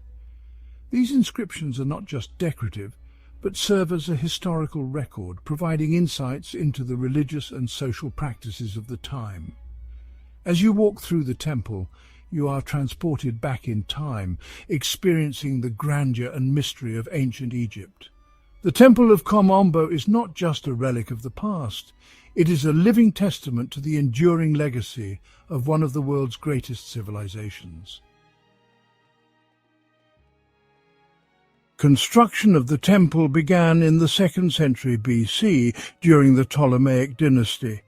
These inscriptions are not just decorative, but serve as a historical record, providing insights into the religious and social practices of the time. As you walk through the temple, you are transported back in time, experiencing the grandeur and mystery of ancient Egypt. The Temple of Kom Ombo is not just a relic of the past. It is a living testament to the enduring legacy of one of the world's greatest civilizations. Construction of the temple began in the 2nd century BC during the Ptolemaic dynasty.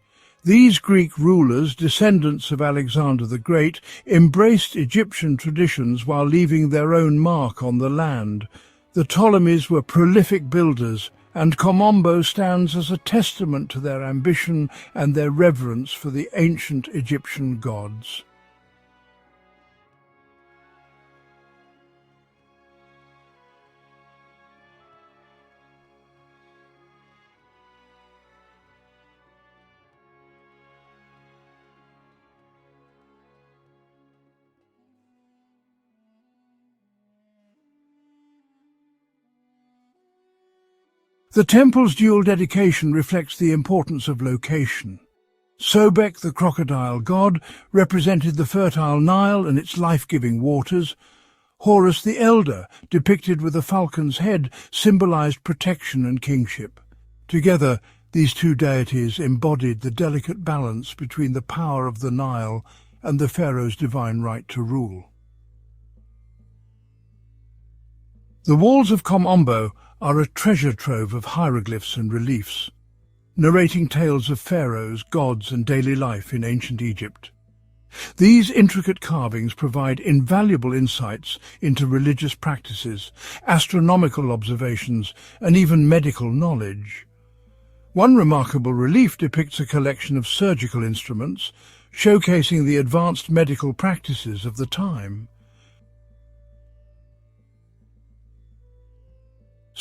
These Greek rulers, descendants of Alexander the Great, embraced Egyptian traditions while leaving their own mark on the land. The Ptolemies were prolific builders, and Kom Ombo stands as a testament to their ambition and their reverence for the ancient Egyptian gods. The temple's dual dedication reflects the importance of location. Sobek, the crocodile god, represented the fertile Nile and its life-giving waters. Horus the Elder, depicted with a falcon's head, symbolized protection and kingship. Together, these two deities embodied the delicate balance between the power of the Nile and the pharaoh's divine right to rule. The walls of Kom Ombo are a treasure trove of hieroglyphs and reliefs, narrating tales of pharaohs, gods, and daily life in ancient Egypt. These intricate carvings provide invaluable insights into religious practices, astronomical observations, and even medical knowledge. One remarkable relief depicts a collection of surgical instruments, showcasing the advanced medical practices of the time.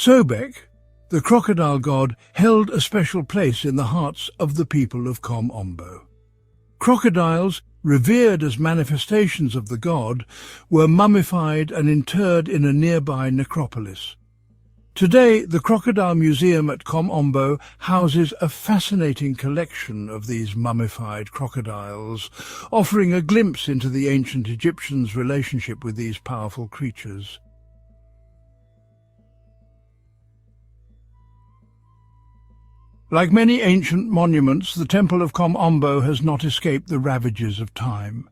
Sobek, the crocodile god, held a special place in the hearts of the people of Kom Ombo. Crocodiles, revered as manifestations of the god, were mummified and interred in a nearby necropolis. Today, the Crocodile Museum at Kom Ombo houses a fascinating collection of these mummified crocodiles, offering a glimpse into the ancient Egyptians' relationship with these powerful creatures. Like many ancient monuments, the Temple of Kom Ombo has not escaped the ravages of time.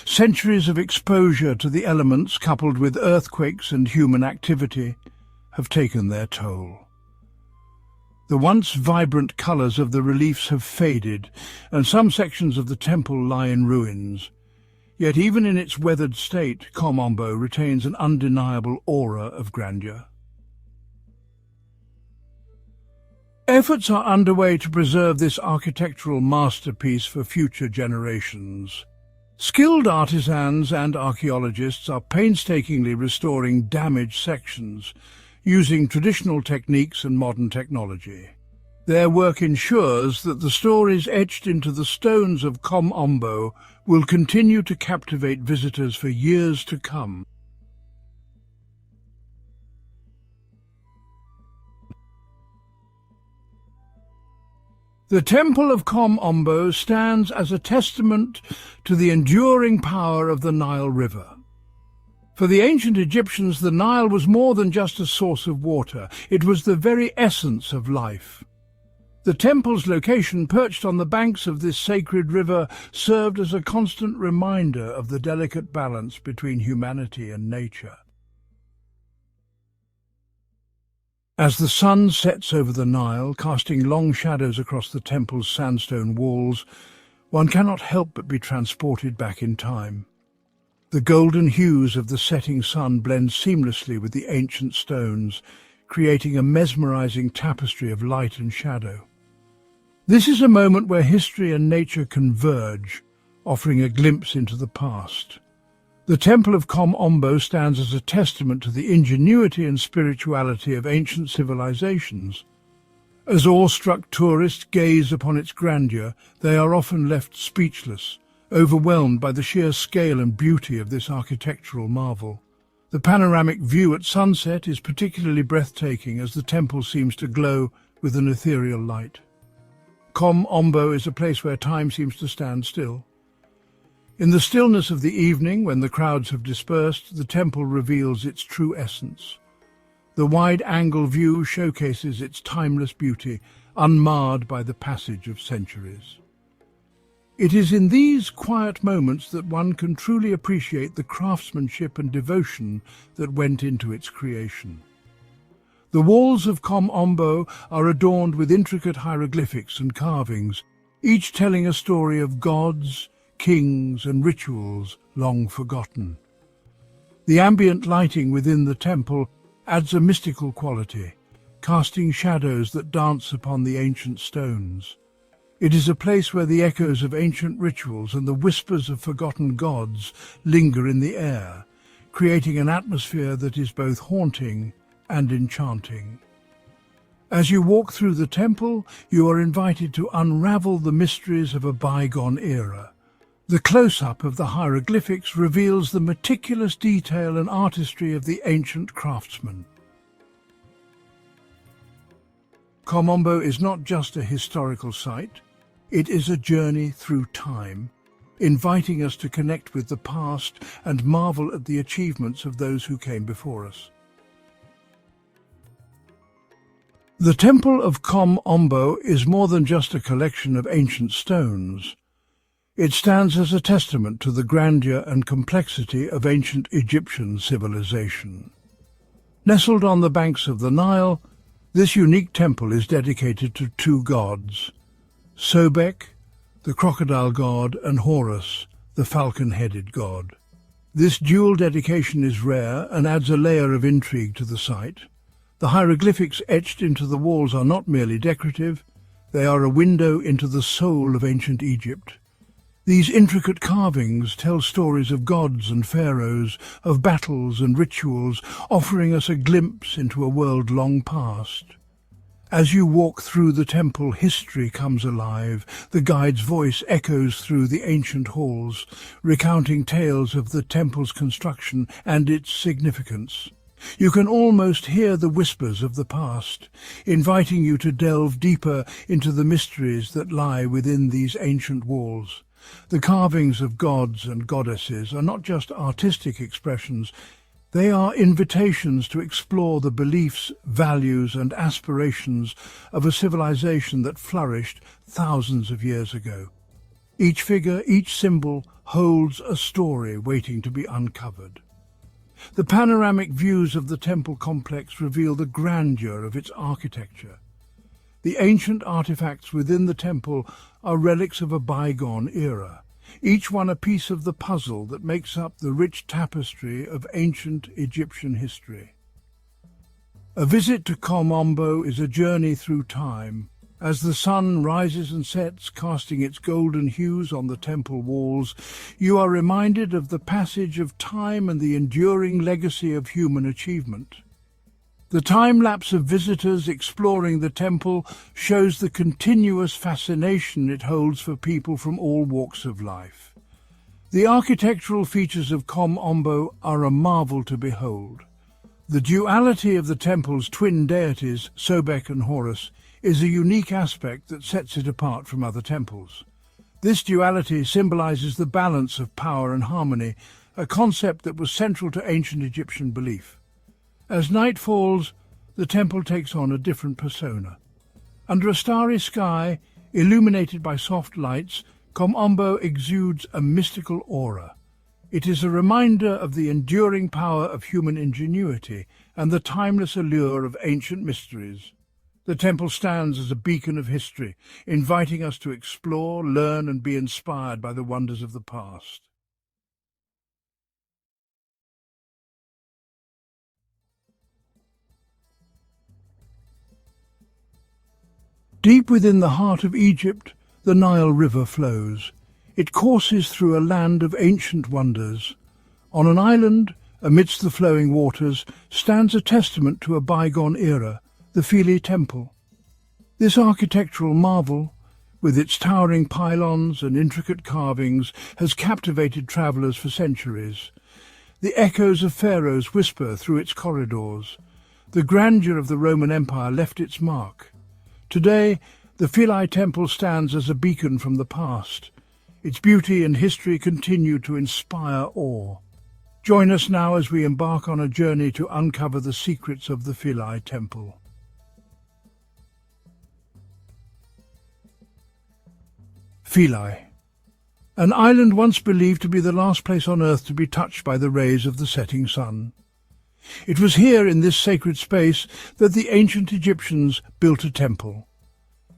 Centuries of exposure to the elements, coupled with earthquakes and human activity, have taken their toll. The once vibrant colours of the reliefs have faded, and some sections of the temple lie in ruins. Yet even in its weathered state, Kom Ombo retains an undeniable aura of grandeur. Efforts are underway to preserve this architectural masterpiece for future generations. Skilled artisans and archaeologists are painstakingly restoring damaged sections, using traditional techniques and modern technology. Their work ensures that the stories etched into the stones of Kom Ombo will continue to captivate visitors for years to come. The Temple of Kom Ombo stands as a testament to the enduring power of the Nile River. For the ancient Egyptians, the Nile was more than just a source of water. It was the very essence of life. The temple's location, perched on the banks of this sacred river, served as a constant reminder of the delicate balance between humanity and nature. As the sun sets over the Nile, casting long shadows across the temple's sandstone walls, one cannot help but be transported back in time. The golden hues of the setting sun blend seamlessly with the ancient stones, creating a mesmerizing tapestry of light and shadow. This is a moment where history and nature converge, offering a glimpse into the past. The Temple of Kom Ombo stands as a testament to the ingenuity and spirituality of ancient civilizations. As awe-struck tourists gaze upon its grandeur, they are often left speechless, overwhelmed by the sheer scale and beauty of this architectural marvel. The panoramic view at sunset is particularly breathtaking as the temple seems to glow with an ethereal light. Kom Ombo is a place where time seems to stand still. In the stillness of the evening, when the crowds have dispersed, the temple reveals its true essence. The wide-angle view showcases its timeless beauty, unmarred by the passage of centuries. It is in these quiet moments that one can truly appreciate the craftsmanship and devotion that went into its creation. The walls of Kom Ombo are adorned with intricate hieroglyphics and carvings, each telling a story of gods, kings and rituals long forgotten. The ambient lighting within the temple adds a mystical quality, casting shadows that dance upon the ancient stones. It is a place where the echoes of ancient rituals and the whispers of forgotten gods linger in the air, creating an atmosphere that is both haunting and enchanting. As you walk through the temple, you are invited to unravel the mysteries of a bygone era. The close-up of the hieroglyphics reveals the meticulous detail and artistry of the ancient craftsman. Kom Ombo is not just a historical site, it is a journey through time, inviting us to connect with the past and marvel at the achievements of those who came before us. The Temple of Kom Ombo is more than just a collection of ancient stones. It stands as a testament to the grandeur and complexity of ancient Egyptian civilization. Nestled on the banks of the Nile, this unique temple is dedicated to two gods, Sobek, the crocodile god, and Horus, the falcon-headed god. This dual dedication is rare and adds a layer of intrigue to the site. The hieroglyphics etched into the walls are not merely decorative, they are a window into the soul of ancient Egypt. These intricate carvings tell stories of gods and pharaohs, of battles and rituals, offering us a glimpse into a world long past. As you walk through the temple, history comes alive. The guide's voice echoes through the ancient halls, recounting tales of the temple's construction and its significance. You can almost hear the whispers of the past, inviting you to delve deeper into the mysteries that lie within these ancient walls. The carvings of gods and goddesses are not just artistic expressions, they are invitations to explore the beliefs, values and aspirations of a civilization that flourished thousands of years ago. Each figure, each symbol holds a story waiting to be uncovered. The panoramic views of the temple complex reveal the grandeur of its architecture. The ancient artifacts within the temple are relics of a bygone era, each one a piece of the puzzle that makes up the rich tapestry of ancient Egyptian history. A visit to Kom Ombo is a journey through time. As the sun rises and sets, casting its golden hues on the temple walls, you are reminded of the passage of time and the enduring legacy of human achievement. The time-lapse of visitors exploring the temple shows the continuous fascination it holds for people from all walks of life. The architectural features of Kom Ombo are a marvel to behold. The duality of the temple's twin deities, Sobek and Horus, is a unique aspect that sets it apart from other temples. This duality symbolizes the balance of power and harmony, a concept that was central to ancient Egyptian belief. As night falls, the temple takes on a different persona. Under a starry sky, illuminated by soft lights, Kom Ombo exudes a mystical aura. It is a reminder of the enduring power of human ingenuity and the timeless allure of ancient mysteries. The temple stands as a beacon of history, inviting us to explore, learn and be inspired by the wonders of the past. Deep within the heart of Egypt, the Nile River flows. It courses through a land of ancient wonders. On an island, amidst the flowing waters, stands a testament to a bygone era, the Philae Temple. This architectural marvel, with its towering pylons and intricate carvings, has captivated travellers for centuries. The echoes of pharaohs whisper through its corridors. The grandeur of the Roman Empire left its mark. Today, the Philae Temple stands as a beacon from the past. Its beauty and history continue to inspire awe. Join us now as we embark on a journey to uncover the secrets of the Philae Temple. Philae, an island once believed to be the last place on earth to be touched by the rays of the setting sun. It was here, in this sacred space, that the ancient Egyptians built a temple.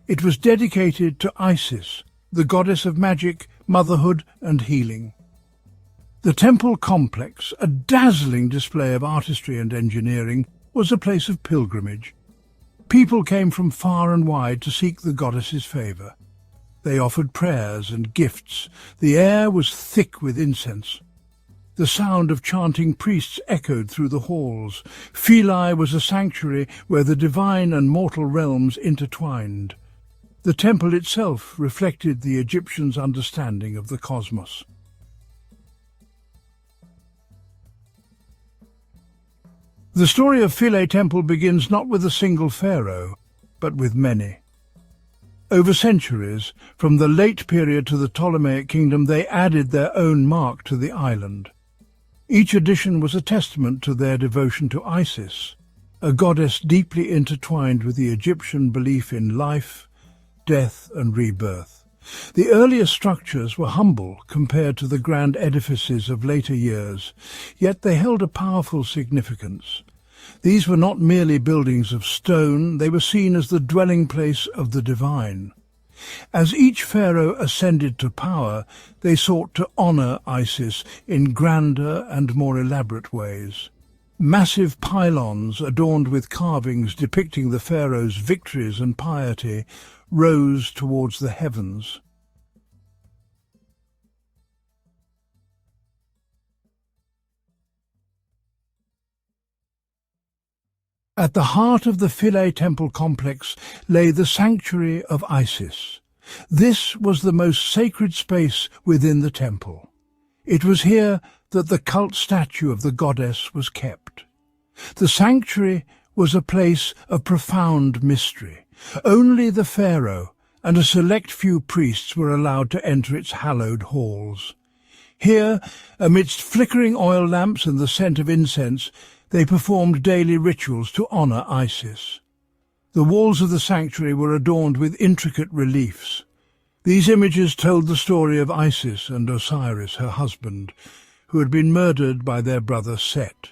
It was dedicated to Isis, the goddess of magic, motherhood and healing. The temple complex, a dazzling display of artistry and engineering, was a place of pilgrimage. People came from far and wide to seek the goddess's favour. They offered prayers and gifts. The air was thick with incense. The sound of chanting priests echoed through the halls. Philae was a sanctuary where the divine and mortal realms intertwined. The temple itself reflected the Egyptians' understanding of the cosmos. The story of Philae Temple begins not with a single pharaoh, but with many. Over centuries, from the late period to the Ptolemaic kingdom, they added their own mark to the island. Each addition was a testament to their devotion to Isis, a goddess deeply intertwined with the Egyptian belief in life, death and rebirth. The earlier structures were humble compared to the grand edifices of later years, yet they held a powerful significance. These were not merely buildings of stone, they were seen as the dwelling place of the divine. As each pharaoh ascended to power, they sought to honour Isis in grander and more elaborate ways. Massive pylons adorned with carvings depicting the pharaoh's victories and piety rose towards the heavens. At the heart of the Philae Temple complex lay the sanctuary of Isis. This was the most sacred space within the temple. It was here that the cult statue of the goddess was kept. The sanctuary was a place of profound mystery. Only the pharaoh and a select few priests were allowed to enter its hallowed halls. Here, amidst flickering oil lamps and the scent of incense, they performed daily rituals to honour Isis. The walls of the sanctuary were adorned with intricate reliefs. These images told the story of Isis and Osiris, her husband, who had been murdered by their brother Set.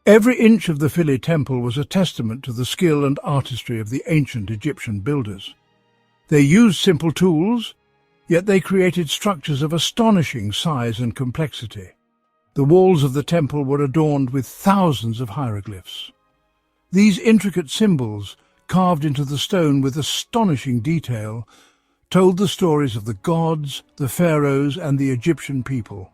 Every inch of the Philae Temple was a testament to the skill and artistry of the ancient Egyptian builders. They used simple tools, yet they created structures of astonishing size and complexity. The walls of the temple were adorned with thousands of hieroglyphs. These intricate symbols, carved into the stone with astonishing detail, told the stories of the gods, the pharaohs, and the Egyptian people.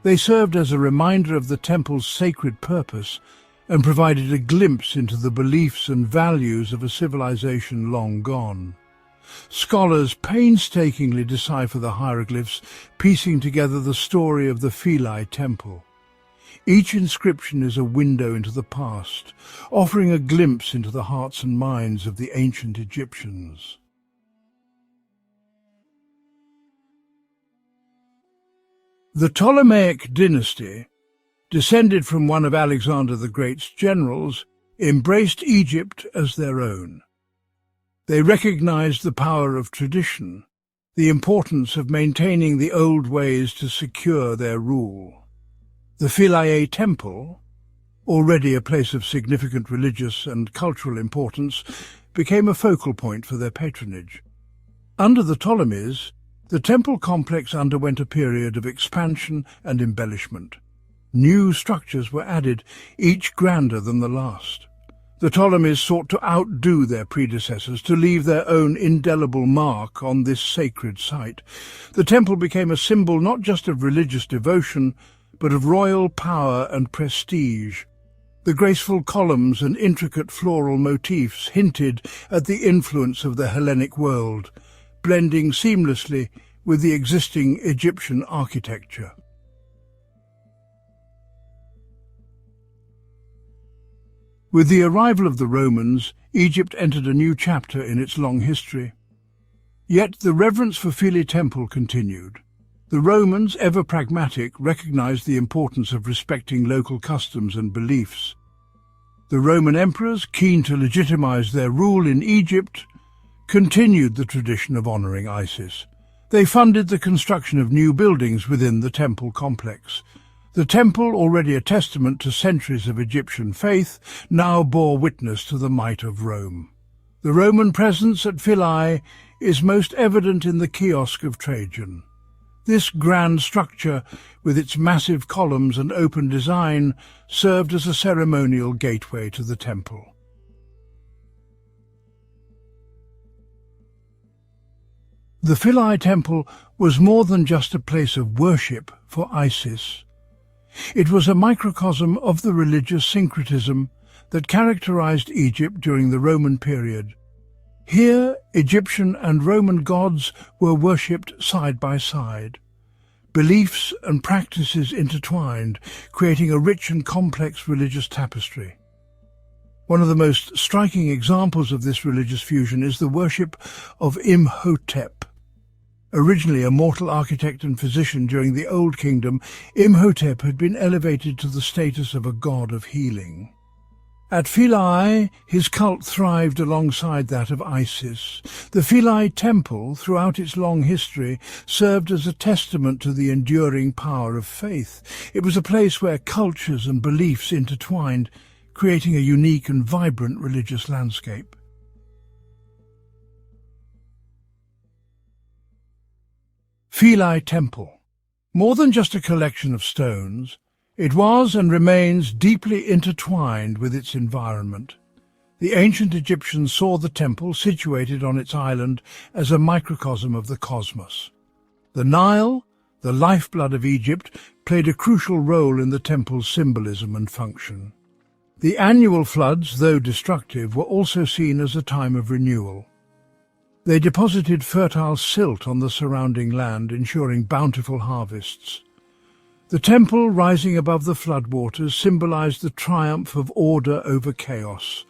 They served as a reminder of the temple's sacred purpose and provided a glimpse into the beliefs and values of a civilization long gone. Scholars painstakingly decipher the hieroglyphs, piecing together the story of the Philae Temple. Each inscription is a window into the past, offering a glimpse into the hearts and minds of the ancient Egyptians. The Ptolemaic dynasty, descended from one of Alexander the Great's generals, embraced Egypt as their own. They recognized the power of tradition, the importance of maintaining the old ways to secure their rule. The Philae Temple, already a place of significant religious and cultural importance, became a focal point for their patronage. Under the Ptolemies, The temple complex underwent a period of expansion and embellishment. New structures were added, each grander than the last. The Ptolemies sought to outdo their predecessors, to leave their own indelible mark on this sacred site. The temple became a symbol not just of religious devotion, but of royal power and prestige. The graceful columns and intricate floral motifs hinted at the influence of the Hellenic world, blending seamlessly with the existing Egyptian architecture. With the arrival of the Romans, Egypt entered a new chapter in its long history. Yet the reverence for Philae Temple continued. The Romans, ever pragmatic, recognized the importance of respecting local customs and beliefs. The Roman emperors, keen to legitimize their rule in Egypt, continued the tradition of honoring Isis. They funded the construction of new buildings within the temple complex. The temple, already a testament to centuries of Egyptian faith, now bore witness to the might of Rome. The Roman presence at Philae is most evident in the kiosk of Trajan. This grand structure, with its massive columns and open design, served as a ceremonial gateway to the temple. The Philae Temple was more than just a place of worship for Isis. It was a microcosm of the religious syncretism that characterized Egypt during the Roman period. Here, Egyptian and Roman gods were worshipped side by side. Beliefs and practices intertwined, creating a rich and complex religious tapestry. One of the most striking examples of this religious fusion is the worship of Imhotep. Originally a mortal architect and physician during the Old Kingdom, Imhotep had been elevated to the status of a god of healing. At Philae, his cult thrived alongside that of Isis. The Philae Temple, throughout its long history, served as a testament to the enduring power of faith. It was a place where cultures and beliefs intertwined, creating a unique and vibrant religious landscape. Philae Temple. More than just a collection of stones, it was and remains deeply intertwined with its environment. The ancient Egyptians saw the temple, situated on its island, as a microcosm of the cosmos. The Nile, the lifeblood of Egypt, played a crucial role in the temple's symbolism and function. The annual floods, though destructive, were also seen as a time of renewal. They deposited fertile silt on the surrounding land, ensuring bountiful harvests. The temple, rising above the floodwaters, symbolized the triumph of order over chaos.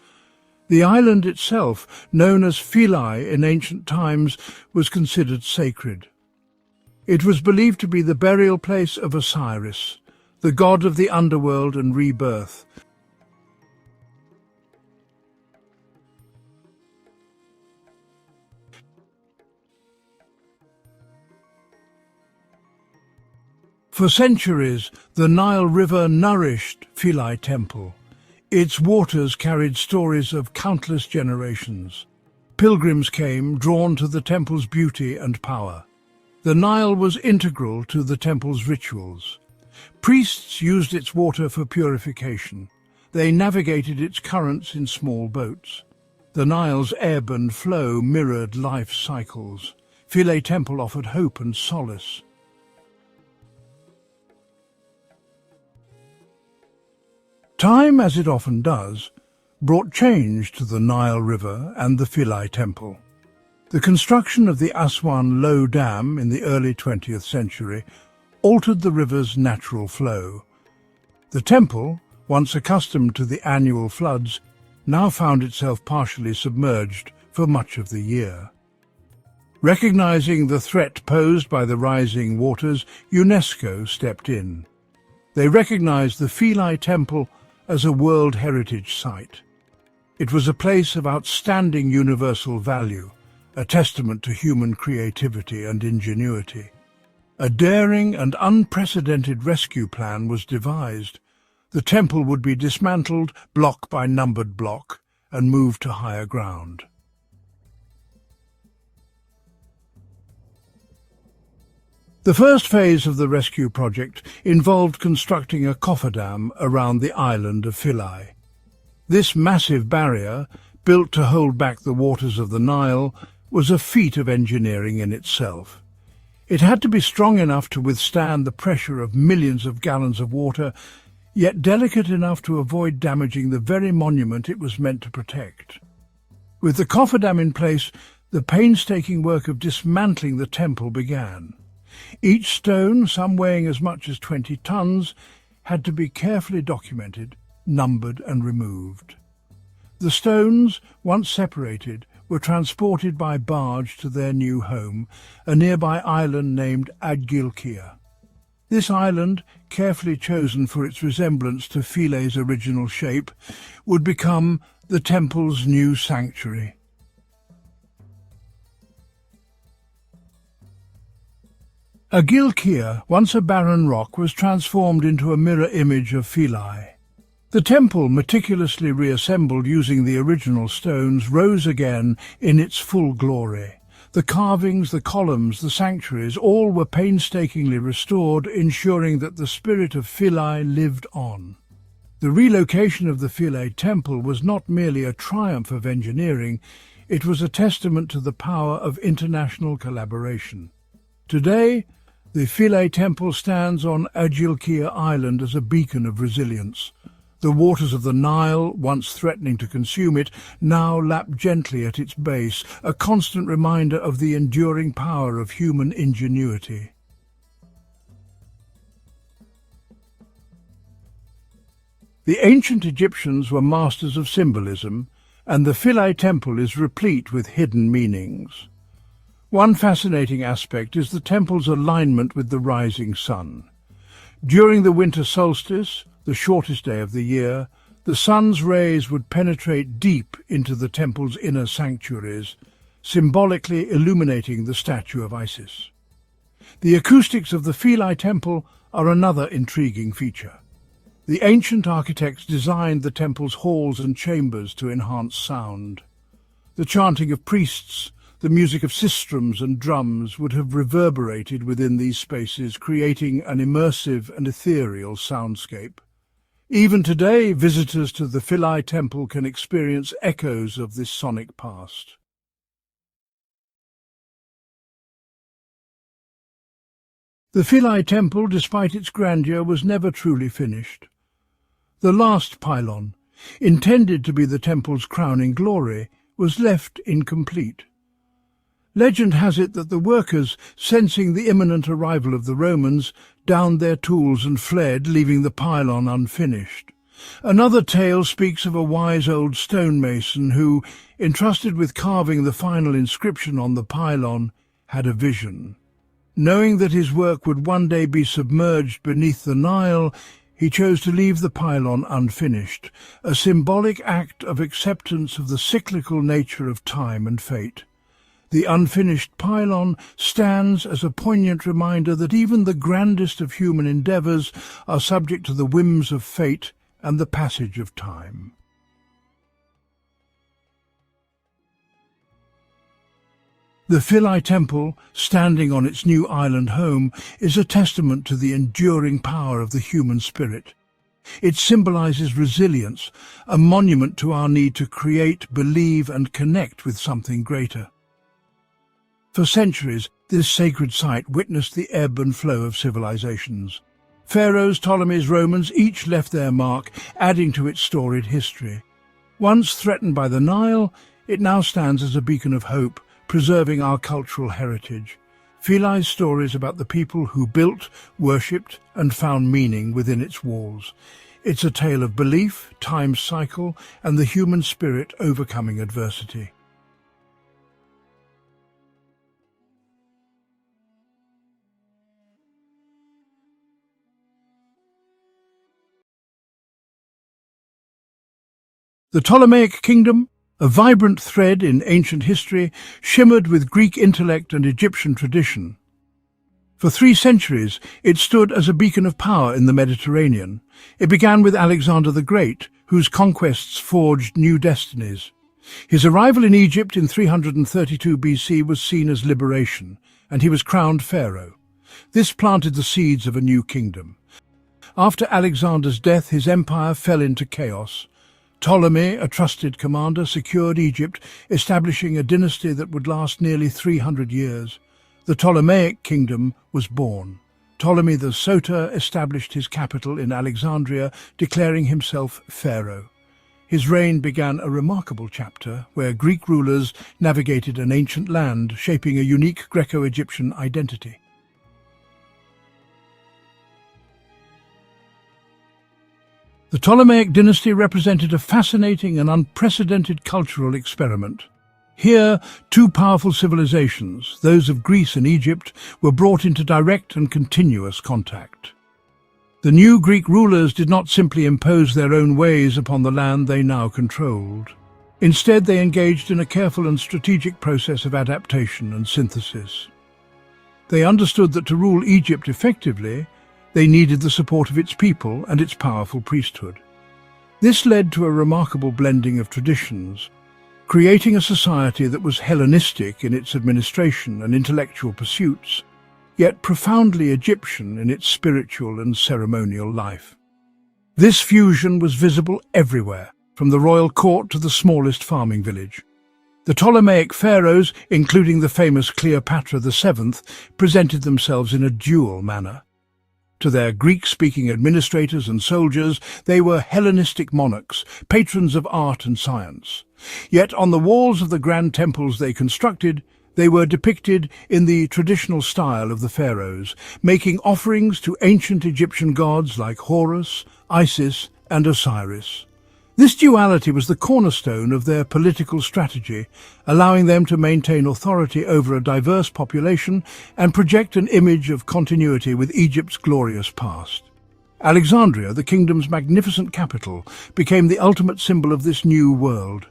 The island itself, known as Philae in ancient times, was considered sacred. It was believed to be the burial place of Osiris, the god of the underworld and rebirth. For centuries, the Nile River nourished Philae Temple. Its waters carried stories of countless generations. Pilgrims came, drawn to the temple's beauty and power. The Nile was integral to the temple's rituals. Priests used its water for purification. They navigated its currents in small boats. The Nile's ebb and flow mirrored life's cycles. Philae Temple offered hope and solace. Time, as it often does, brought change to the Nile River and the Philae Temple. The construction of the Aswan Low Dam in the early 20th century altered the river's natural flow. The temple, once accustomed to the annual floods, now found itself partially submerged for much of the year. Recognizing the threat posed by the rising waters, UNESCO stepped in. They recognized the Philae Temple as a World Heritage Site. It was a place of outstanding universal value, a testament to human creativity and ingenuity. A daring and unprecedented rescue plan was devised. The temple would be dismantled block by numbered block and moved to higher ground. The first phase of the rescue project involved constructing a cofferdam around the island of Philae. This massive barrier, built to hold back the waters of the Nile, was a feat of engineering in itself. It had to be strong enough to withstand the pressure of millions of gallons of water, yet delicate enough to avoid damaging the very monument it was meant to protect. With the cofferdam in place, the painstaking work of dismantling the temple began. Each stone, some weighing as much as 20 tons, had to be carefully documented, numbered and removed. The stones, once separated, were transported by barge to their new home, a nearby island named Agilkia. This island, carefully chosen for its resemblance to Philae's original shape, would become the temple's new sanctuary. Agilkia, once a barren rock, was transformed into a mirror image of Philae. The temple, meticulously reassembled using the original stones, rose again in its full glory. The carvings, the columns, the sanctuaries, all were painstakingly restored, ensuring that the spirit of Philae lived on. The relocation of the Philae temple was not merely a triumph of engineering, it was a testament to the power of international collaboration. Today, the Philae temple stands on Agilkia Island as a beacon of resilience. The waters of the Nile, once threatening to consume it, now lap gently at its base, a constant reminder of the enduring power of human ingenuity. The ancient Egyptians were masters of symbolism, and the Philae temple is replete with hidden meanings. One fascinating aspect is the temple's alignment with the rising sun. During the winter solstice, the shortest day of the year, the sun's rays would penetrate deep into the temple's inner sanctuaries, symbolically illuminating the statue of Isis. The acoustics of the Philae temple are another intriguing feature. The ancient architects designed the temple's halls and chambers to enhance sound. The chanting of priests, the music of sistrums and drums would have reverberated within these spaces, creating an immersive and ethereal soundscape. Even today, visitors to the Philae temple can experience echoes of this sonic past. The Philae temple, despite its grandeur, was never truly finished. The last pylon, intended to be the temple's crowning glory, was left incomplete. Legend has it that the workers, sensing the imminent arrival of the Romans, downed their tools and fled, leaving the pylon unfinished. Another tale speaks of a wise old stonemason who, entrusted with carving the final inscription on the pylon, had a vision. Knowing that his work would one day be submerged beneath the Nile, he chose to leave the pylon unfinished, a symbolic act of acceptance of the cyclical nature of time and fate. The unfinished pylon stands as a poignant reminder that even the grandest of human endeavours are subject to the whims of fate and the passage of time. The Philae temple, standing on its new island home, is a testament to the enduring power of the human spirit. It symbolises resilience, a monument to our need to create, believe and connect with something greater. For centuries, this sacred site witnessed the ebb and flow of civilizations. Pharaohs, Ptolemies, Romans each left their mark, adding to its storied history. Once threatened by the Nile, it now stands as a beacon of hope, preserving our cultural heritage. Philae's stories about the people who built, worshipped and found meaning within its walls. It's a tale of belief, time's cycle and the human spirit overcoming adversity. The Ptolemaic kingdom, a vibrant thread in ancient history, shimmered with Greek intellect and Egyptian tradition. For 3 centuries, it stood as a beacon of power in the Mediterranean. It began with Alexander the Great, whose conquests forged new destinies. His arrival in Egypt in 332 BC was seen as liberation, and he was crowned pharaoh. This planted the seeds of a new kingdom. After Alexander's death, his empire fell into chaos. Ptolemy, a trusted commander, secured Egypt, establishing a dynasty that would last nearly 300 years. The Ptolemaic kingdom was born. Ptolemy the Soter established his capital in Alexandria, declaring himself pharaoh. His reign began a remarkable chapter where Greek rulers navigated an ancient land, shaping a unique Greco-Egyptian identity. The Ptolemaic dynasty represented a fascinating and unprecedented cultural experiment. Here, two powerful civilizations, those of Greece and Egypt, were brought into direct and continuous contact. The new Greek rulers did not simply impose their own ways upon the land they now controlled. Instead, they engaged in a careful and strategic process of adaptation and synthesis. They understood that to rule Egypt effectively, they needed the support of its people and its powerful priesthood. This led to a remarkable blending of traditions, creating a society that was Hellenistic in its administration and intellectual pursuits, yet profoundly Egyptian in its spiritual and ceremonial life. This fusion was visible everywhere, from the royal court to the smallest farming village. The Ptolemaic pharaohs, including the famous Cleopatra VII, presented themselves in a dual manner. To their Greek-speaking administrators and soldiers, they were Hellenistic monarchs, patrons of art and science. Yet on the walls of the grand temples they constructed, they were depicted in the traditional style of the pharaohs, making offerings to ancient Egyptian gods like Horus, Isis, and Osiris. This duality was the cornerstone of their political strategy, allowing them to maintain authority over a diverse population and project an image of continuity with Egypt's glorious past. Alexandria, the kingdom's magnificent capital, became the ultimate symbol of this new world.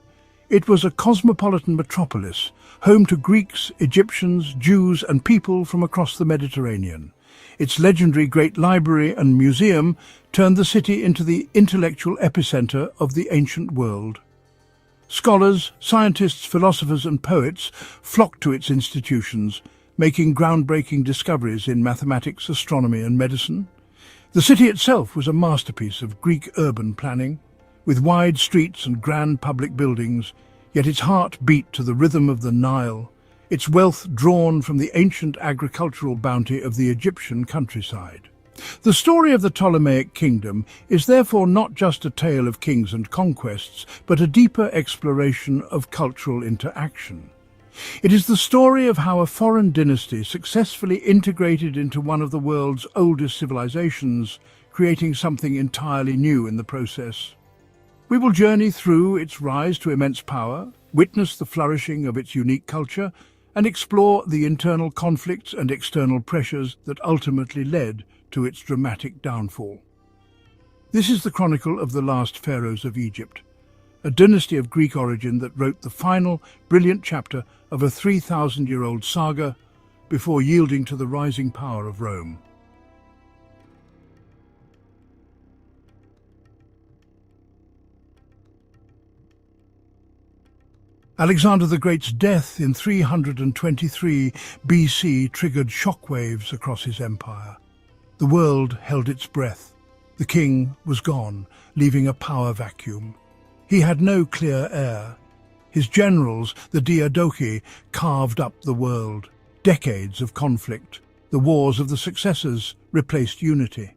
It was a cosmopolitan metropolis, home to Greeks, Egyptians, Jews, and people from across the Mediterranean. Its legendary Great Library and Museum turned the city into the intellectual epicenter of the ancient world. Scholars, scientists, philosophers, and poets flocked to its institutions, making groundbreaking discoveries in mathematics, astronomy, and medicine. The city itself was a masterpiece of Greek urban planning, with wide streets and grand public buildings, yet its heart beat to the rhythm of the Nile, its wealth drawn from the ancient agricultural bounty of the Egyptian countryside. The story of the Ptolemaic kingdom is therefore not just a tale of kings and conquests, but a deeper exploration of cultural interaction. It is the story of how a foreign dynasty successfully integrated into one of the world's oldest civilizations, creating something entirely new in the process. We will journey through its rise to immense power, witness the flourishing of its unique culture, and explore the internal conflicts and external pressures that ultimately led to its dramatic downfall. This is the chronicle of the last pharaohs of Egypt, a dynasty of Greek origin that wrote the final, brilliant chapter of a 3,000-year-old saga before yielding to the rising power of Rome. Alexander the Great's death in 323 BC triggered shockwaves across his empire. The world held its breath. The king was gone, leaving a power vacuum. He had no clear heir. His generals, the Diadochi, carved up the world. Decades of conflict. The wars of the successors replaced unity.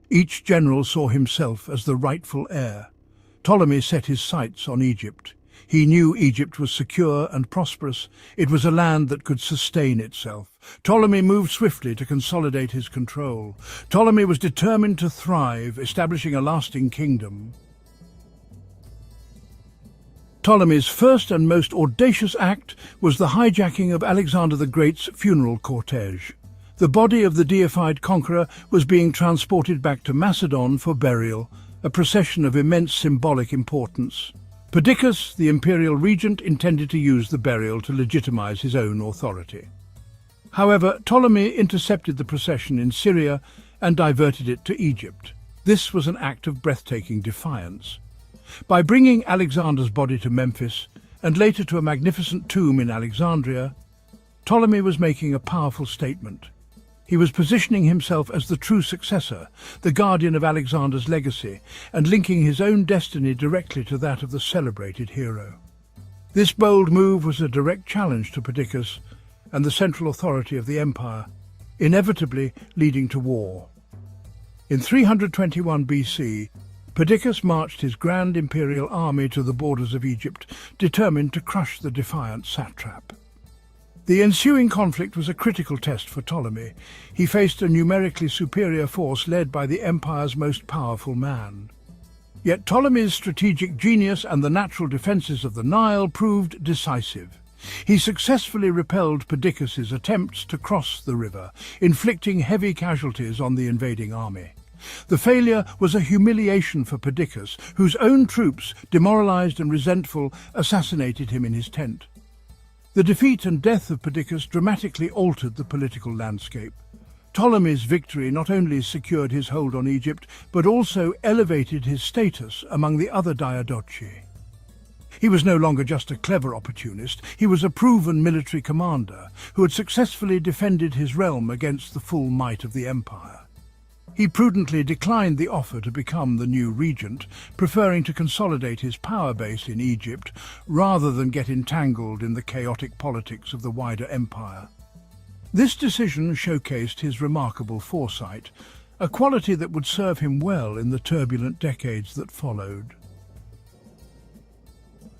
Each general saw himself as the rightful heir. Ptolemy set his sights on Egypt. He knew Egypt was secure and prosperous. It was a land that could sustain itself. Ptolemy moved swiftly to consolidate his control. Ptolemy was determined to thrive, establishing a lasting kingdom. Ptolemy's first and most audacious act was the hijacking of Alexander the Great's funeral cortege. The body of the deified conqueror was being transported back to Macedon for burial, a procession of immense symbolic importance. Perdiccas, the imperial regent, intended to use the burial to legitimize his own authority. However, Ptolemy intercepted the procession in Syria and diverted it to Egypt. This was an act of breathtaking defiance. By bringing Alexander's body to Memphis, and later to a magnificent tomb in Alexandria, Ptolemy was making a powerful statement. He was positioning himself as the true successor, the guardian of Alexander's legacy, and linking his own destiny directly to that of the celebrated hero. This bold move was a direct challenge to Perdiccas and the central authority of the empire, inevitably leading to war. In 321 BC, Perdiccas marched his grand imperial army to the borders of Egypt, determined to crush the defiant satrap. The ensuing conflict was a critical test for Ptolemy. He faced a numerically superior force led by the empire's most powerful man. Yet Ptolemy's strategic genius and the natural defences of the Nile proved decisive. He successfully repelled Perdiccas' attempts to cross the river, inflicting heavy casualties on the invading army. The failure was a humiliation for Perdiccas, whose own troops, demoralized and resentful, assassinated him in his tent. The defeat and death of Perdiccas dramatically altered the political landscape. Ptolemy's victory not only secured his hold on Egypt, but also elevated his status among the other Diadochi. He was no longer just a clever opportunist, he was a proven military commander who had successfully defended his realm against the full might of the empire. He prudently declined the offer to become the new regent, preferring to consolidate his power base in Egypt rather than get entangled in the chaotic politics of the wider empire. This decision showcased his remarkable foresight, a quality that would serve him well in the turbulent decades that followed.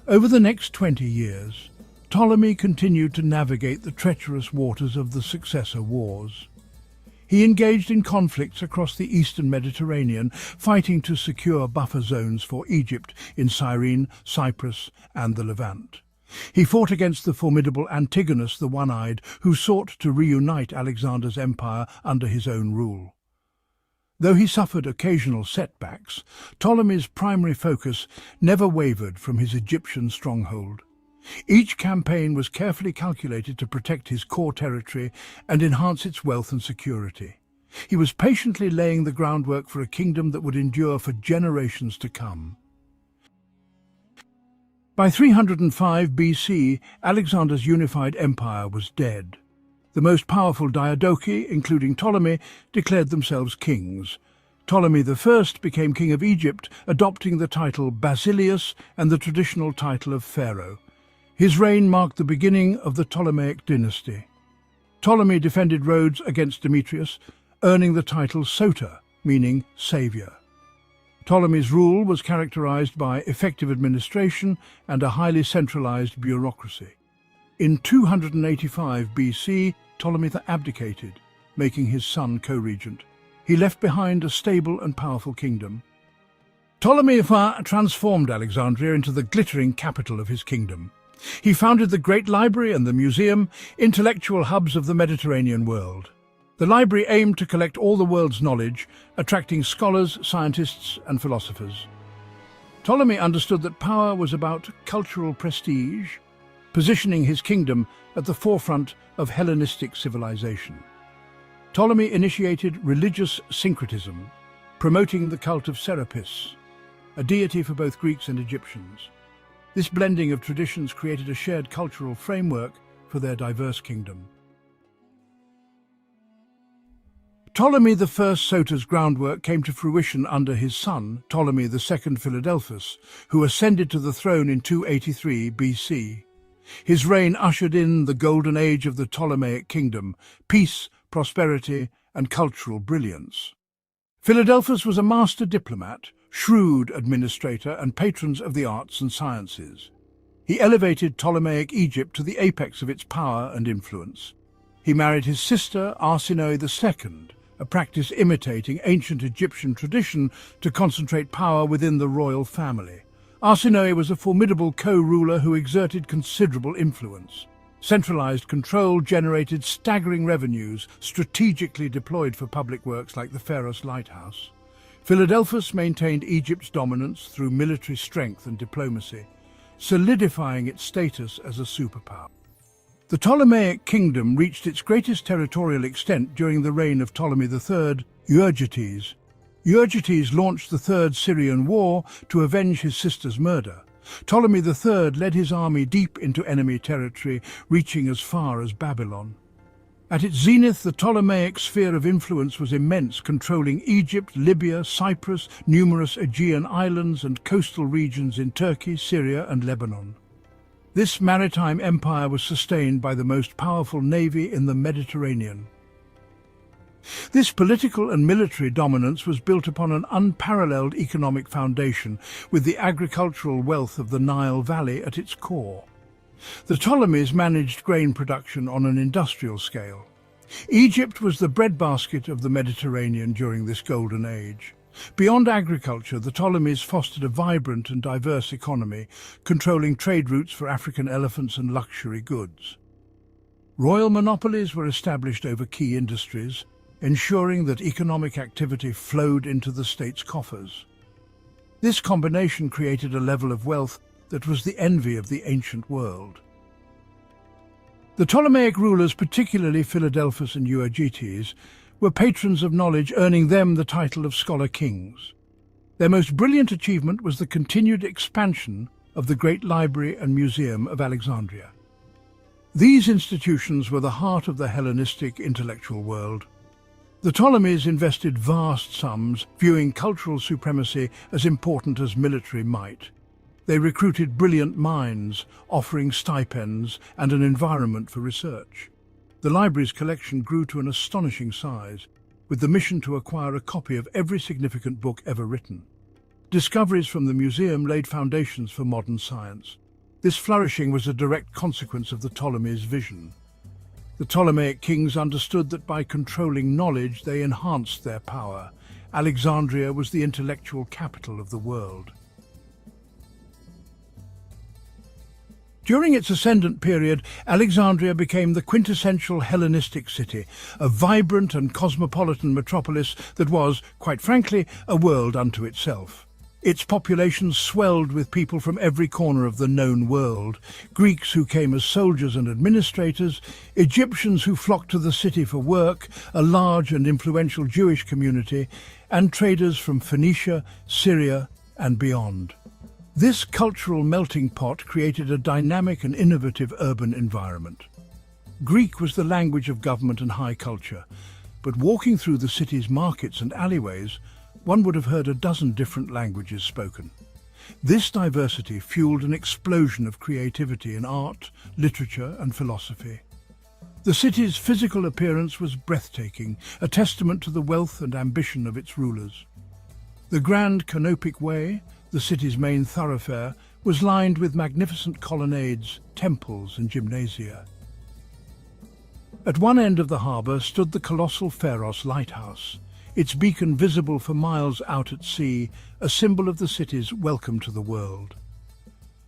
Over the next 20 years, Ptolemy continued to navigate the treacherous waters of the successor wars. He engaged in conflicts across the eastern Mediterranean, fighting to secure buffer zones for Egypt in Cyrene, Cyprus, and the Levant. He fought against the formidable Antigonus the One-Eyed, who sought to reunite Alexander's empire under his own rule. Though he suffered occasional setbacks, Ptolemy's primary focus never wavered from his Egyptian stronghold. Each campaign was carefully calculated to protect his core territory and enhance its wealth and security. He was patiently laying the groundwork for a kingdom that would endure for generations to come. By 305 BC, Alexander's unified empire was dead. The most powerful Diadochi, including Ptolemy, declared themselves kings. Ptolemy I became king of Egypt, adopting the title Basileus and the traditional title of pharaoh. His reign marked the beginning of the Ptolemaic dynasty. Ptolemy defended Rhodes against Demetrius, earning the title Soter, meaning saviour. Ptolemy's rule was characterized by effective administration and a highly centralized bureaucracy. In 285 BC, Ptolemy abdicated, making his son co-regent. He left behind a stable and powerful kingdom. Ptolemy I transformed Alexandria into the glittering capital of his kingdom. He founded the Great Library and the Museum, intellectual hubs of the Mediterranean world. The library aimed to collect all the world's knowledge, attracting scholars, scientists, and philosophers. Ptolemy understood that power was about cultural prestige, positioning his kingdom at the forefront of Hellenistic civilization. Ptolemy initiated religious syncretism, promoting the cult of Serapis, a deity for both Greeks and Egyptians. This blending of traditions created a shared cultural framework for their diverse kingdom. Ptolemy I Soter's groundwork came to fruition under his son, Ptolemy II Philadelphus, who ascended to the throne in 283 BC. His reign ushered in the golden age of the Ptolemaic kingdom, peace, prosperity, and cultural brilliance. Philadelphus was a master diplomat, shrewd administrator, and patron of the arts and sciences. He elevated Ptolemaic Egypt to the apex of its power and influence. He married his sister, Arsinoe II, a practice imitating ancient Egyptian tradition to concentrate power within the royal family. Arsinoe was a formidable co-ruler who exerted considerable influence. Centralized control generated staggering revenues strategically deployed for public works like the Pharos Lighthouse. Philadelphus maintained Egypt's dominance through military strength and diplomacy, solidifying its status as a superpower. The Ptolemaic kingdom reached its greatest territorial extent during the reign of Ptolemy III, Euergetes. Euergetes launched the Third Syrian War to avenge his sister's murder. Ptolemy III led his army deep into enemy territory, reaching as far as Babylon. At its zenith, the Ptolemaic sphere of influence was immense, controlling Egypt, Libya, Cyprus, numerous Aegean islands and coastal regions in Turkey, Syria and Lebanon. This maritime empire was sustained by the most powerful navy in the Mediterranean. This political and military dominance was built upon an unparalleled economic foundation, with the agricultural wealth of the Nile Valley at its core. The Ptolemies managed grain production on an industrial scale. Egypt was the breadbasket of the Mediterranean during this golden age. Beyond agriculture, the Ptolemies fostered a vibrant and diverse economy, controlling trade routes for African elephants and luxury goods. Royal monopolies were established over key industries, ensuring that economic activity flowed into the state's coffers. This combination created a level of wealth that was the envy of the ancient world. The Ptolemaic rulers, particularly Philadelphus and Euergetes, were patrons of knowledge, earning them the title of scholar kings. Their most brilliant achievement was the continued expansion of the Great Library and Museum of Alexandria. These institutions were the heart of the Hellenistic intellectual world. The Ptolemies invested vast sums, viewing cultural supremacy as important as military might. They recruited brilliant minds, offering stipends and an environment for research. The library's collection grew to an astonishing size, with the mission to acquire a copy of every significant book ever written. Discoveries from the museum laid foundations for modern science. This flourishing was a direct consequence of the Ptolemies' vision. The Ptolemaic kings understood that by controlling knowledge they enhanced their power. Alexandria was the intellectual capital of the world. During its ascendant period, Alexandria became the quintessential Hellenistic city, a vibrant and cosmopolitan metropolis that was, quite frankly, a world unto itself. Its population swelled with people from every corner of the known world: Greeks who came as soldiers and administrators, Egyptians who flocked to the city for work, a large and influential Jewish community, and traders from Phoenicia, Syria, and beyond. This cultural melting pot created a dynamic and innovative urban environment. Greek was the language of government and high culture, but walking through the city's markets and alleyways, one would have heard a dozen different languages spoken. This diversity fueled an explosion of creativity in art, literature, and philosophy. The city's physical appearance was breathtaking, a testament to the wealth and ambition of its rulers. The Grand Canopic Way, the city's main thoroughfare, was lined with magnificent colonnades, temples, and gymnasia. At one end of the harbour stood the colossal Pharos lighthouse, its beacon visible for miles out at sea, a symbol of the city's welcome to the world.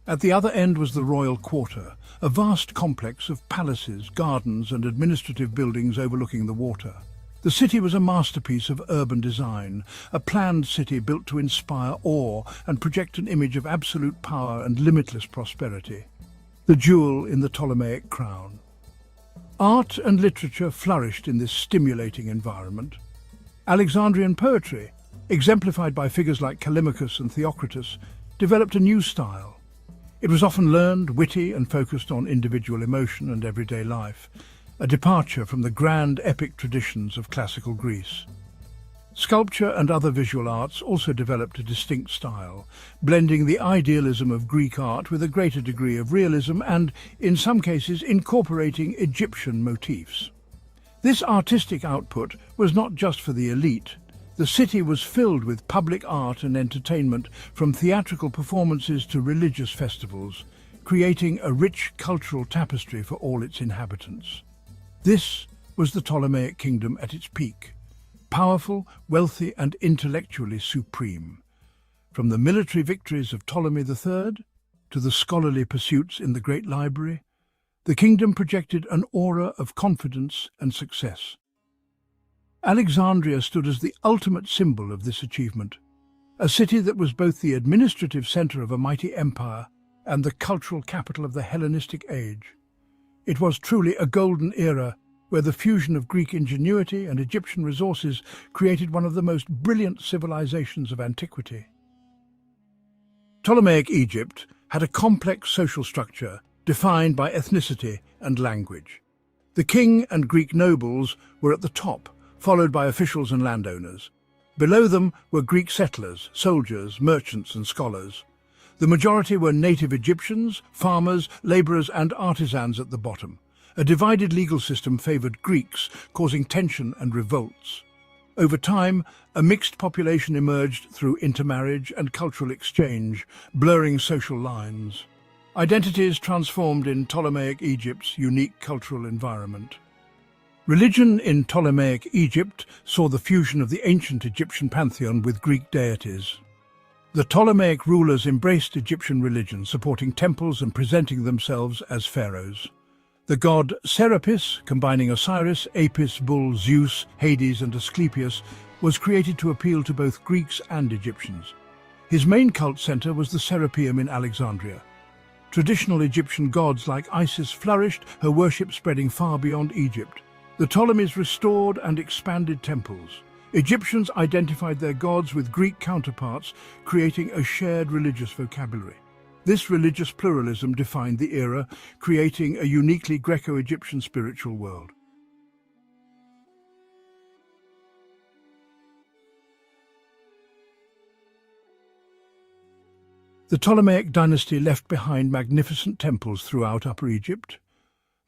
At the other end was the Royal Quarter, a vast complex of palaces, gardens and administrative buildings overlooking the water. The city was a masterpiece of urban design, a planned city built to inspire awe and project an image of absolute power and limitless prosperity, the jewel in the Ptolemaic crown. Art and literature flourished in this stimulating environment. Alexandrian poetry, exemplified by figures like Callimachus and Theocritus, developed a new style. It was often learned, witty, and focused on individual emotion and everyday life, a departure from the grand epic traditions of classical Greece. Sculpture and other visual arts also developed a distinct style, blending the idealism of Greek art with a greater degree of realism and, in some cases, incorporating Egyptian motifs. This artistic output was not just for the elite. The city was filled with public art and entertainment, from theatrical performances to religious festivals, creating a rich cultural tapestry for all its inhabitants. This was the Ptolemaic kingdom at its peak, powerful, wealthy, and intellectually supreme. From the military victories of Ptolemy III to the scholarly pursuits in the Great Library, the kingdom projected an aura of confidence and success. Alexandria stood as the ultimate symbol of this achievement, a city that was both the administrative centre of a mighty empire and the cultural capital of the Hellenistic age. It was truly a golden era where the fusion of Greek ingenuity and Egyptian resources created one of the most brilliant civilizations of antiquity. Ptolemaic Egypt had a complex social structure defined by ethnicity and language. The king and Greek nobles were at the top, followed by officials and landowners. Below them were Greek settlers, soldiers, merchants and scholars. The majority were native Egyptians, farmers, labourers and artisans at the bottom. A divided legal system favoured Greeks, causing tension and revolts. Over time, a mixed population emerged through intermarriage and cultural exchange, blurring social lines. Identities transformed in Ptolemaic Egypt's unique cultural environment. Religion in Ptolemaic Egypt saw the fusion of the ancient Egyptian pantheon with Greek deities. The Ptolemaic rulers embraced Egyptian religion, supporting temples and presenting themselves as pharaohs. The god Serapis, combining Osiris, Apis, Bull, Zeus, Hades and Asclepius, was created to appeal to both Greeks and Egyptians. His main cult centre was the Serapeum in Alexandria. Traditional Egyptian gods like Isis flourished, her worship spreading far beyond Egypt. The Ptolemies restored and expanded temples. Egyptians identified their gods with Greek counterparts, creating a shared religious vocabulary. This religious pluralism defined the era, creating a uniquely Greco-Egyptian spiritual world. The Ptolemaic dynasty left behind magnificent temples throughout Upper Egypt.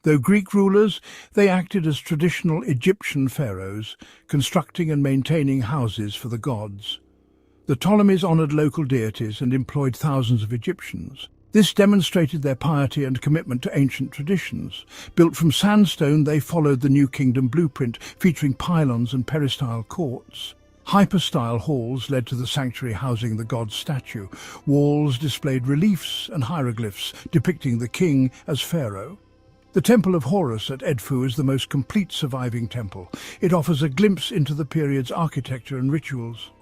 Though Greek rulers, they acted as traditional Egyptian pharaohs, constructing and maintaining houses for the gods. The Ptolemies honoured local deities and employed thousands of Egyptians. This demonstrated their piety and commitment to ancient traditions. Built from sandstone, they followed the New Kingdom blueprint, featuring pylons and peristyle courts. Hypostyle halls led to the sanctuary housing the god's statue. Walls displayed reliefs and hieroglyphs depicting the king as pharaoh. The Temple of Horus at Edfu is the most complete surviving temple. It offers a glimpse into the period's architecture and rituals.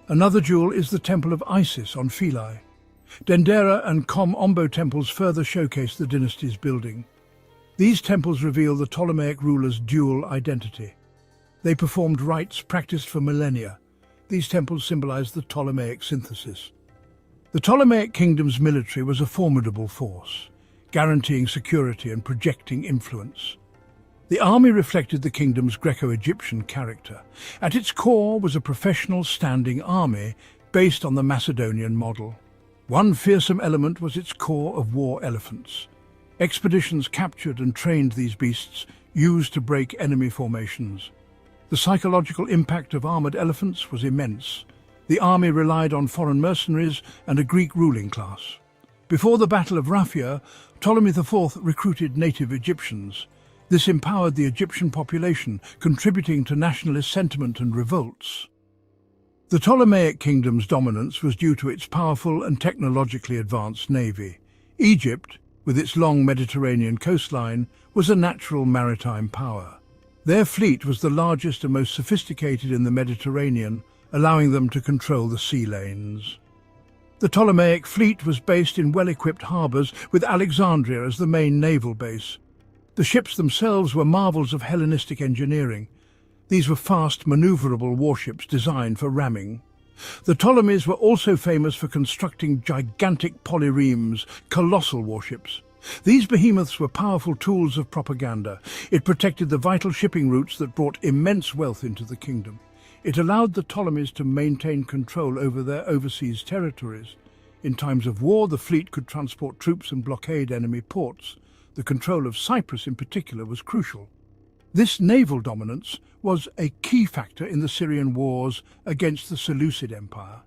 Another jewel is the Temple of Isis on Philae. Dendera and Kom Ombo temples further showcase the dynasty's building. These temples reveal the Ptolemaic ruler's dual identity. They performed rites practiced for millennia. These temples symbolize the Ptolemaic synthesis. The Ptolemaic kingdom's military was a formidable force, guaranteeing security and projecting influence. The army reflected the kingdom's Greco-Egyptian character. At its core was a professional standing army based on the Macedonian model. One fearsome element was its corps of war elephants. Expeditions captured and trained these beasts, used to break enemy formations. The psychological impact of armoured elephants was immense. The army relied on foreign mercenaries and a Greek ruling class. Before the Battle of Raphia, Ptolemy IV recruited native Egyptians. This empowered the Egyptian population, contributing to nationalist sentiment and revolts. The Ptolemaic kingdom's dominance was due to its powerful and technologically advanced navy. Egypt, with its long Mediterranean coastline, was a natural maritime power. Their fleet was the largest and most sophisticated in the Mediterranean, allowing them to control the sea lanes. The Ptolemaic fleet was based in well-equipped harbours, with Alexandria as the main naval base. The ships themselves were marvels of Hellenistic engineering. These were fast, manoeuvrable warships designed for ramming. The Ptolemies were also famous for constructing gigantic polyremes, colossal warships. These behemoths were powerful tools of propaganda. It protected the vital shipping routes that brought immense wealth into the kingdom. It allowed the Ptolemies to maintain control over their overseas territories. In times of war, the fleet could transport troops and blockade enemy ports. The control of Cyprus in particular was crucial. This naval dominance was a key factor in the Syrian wars against the Seleucid Empire.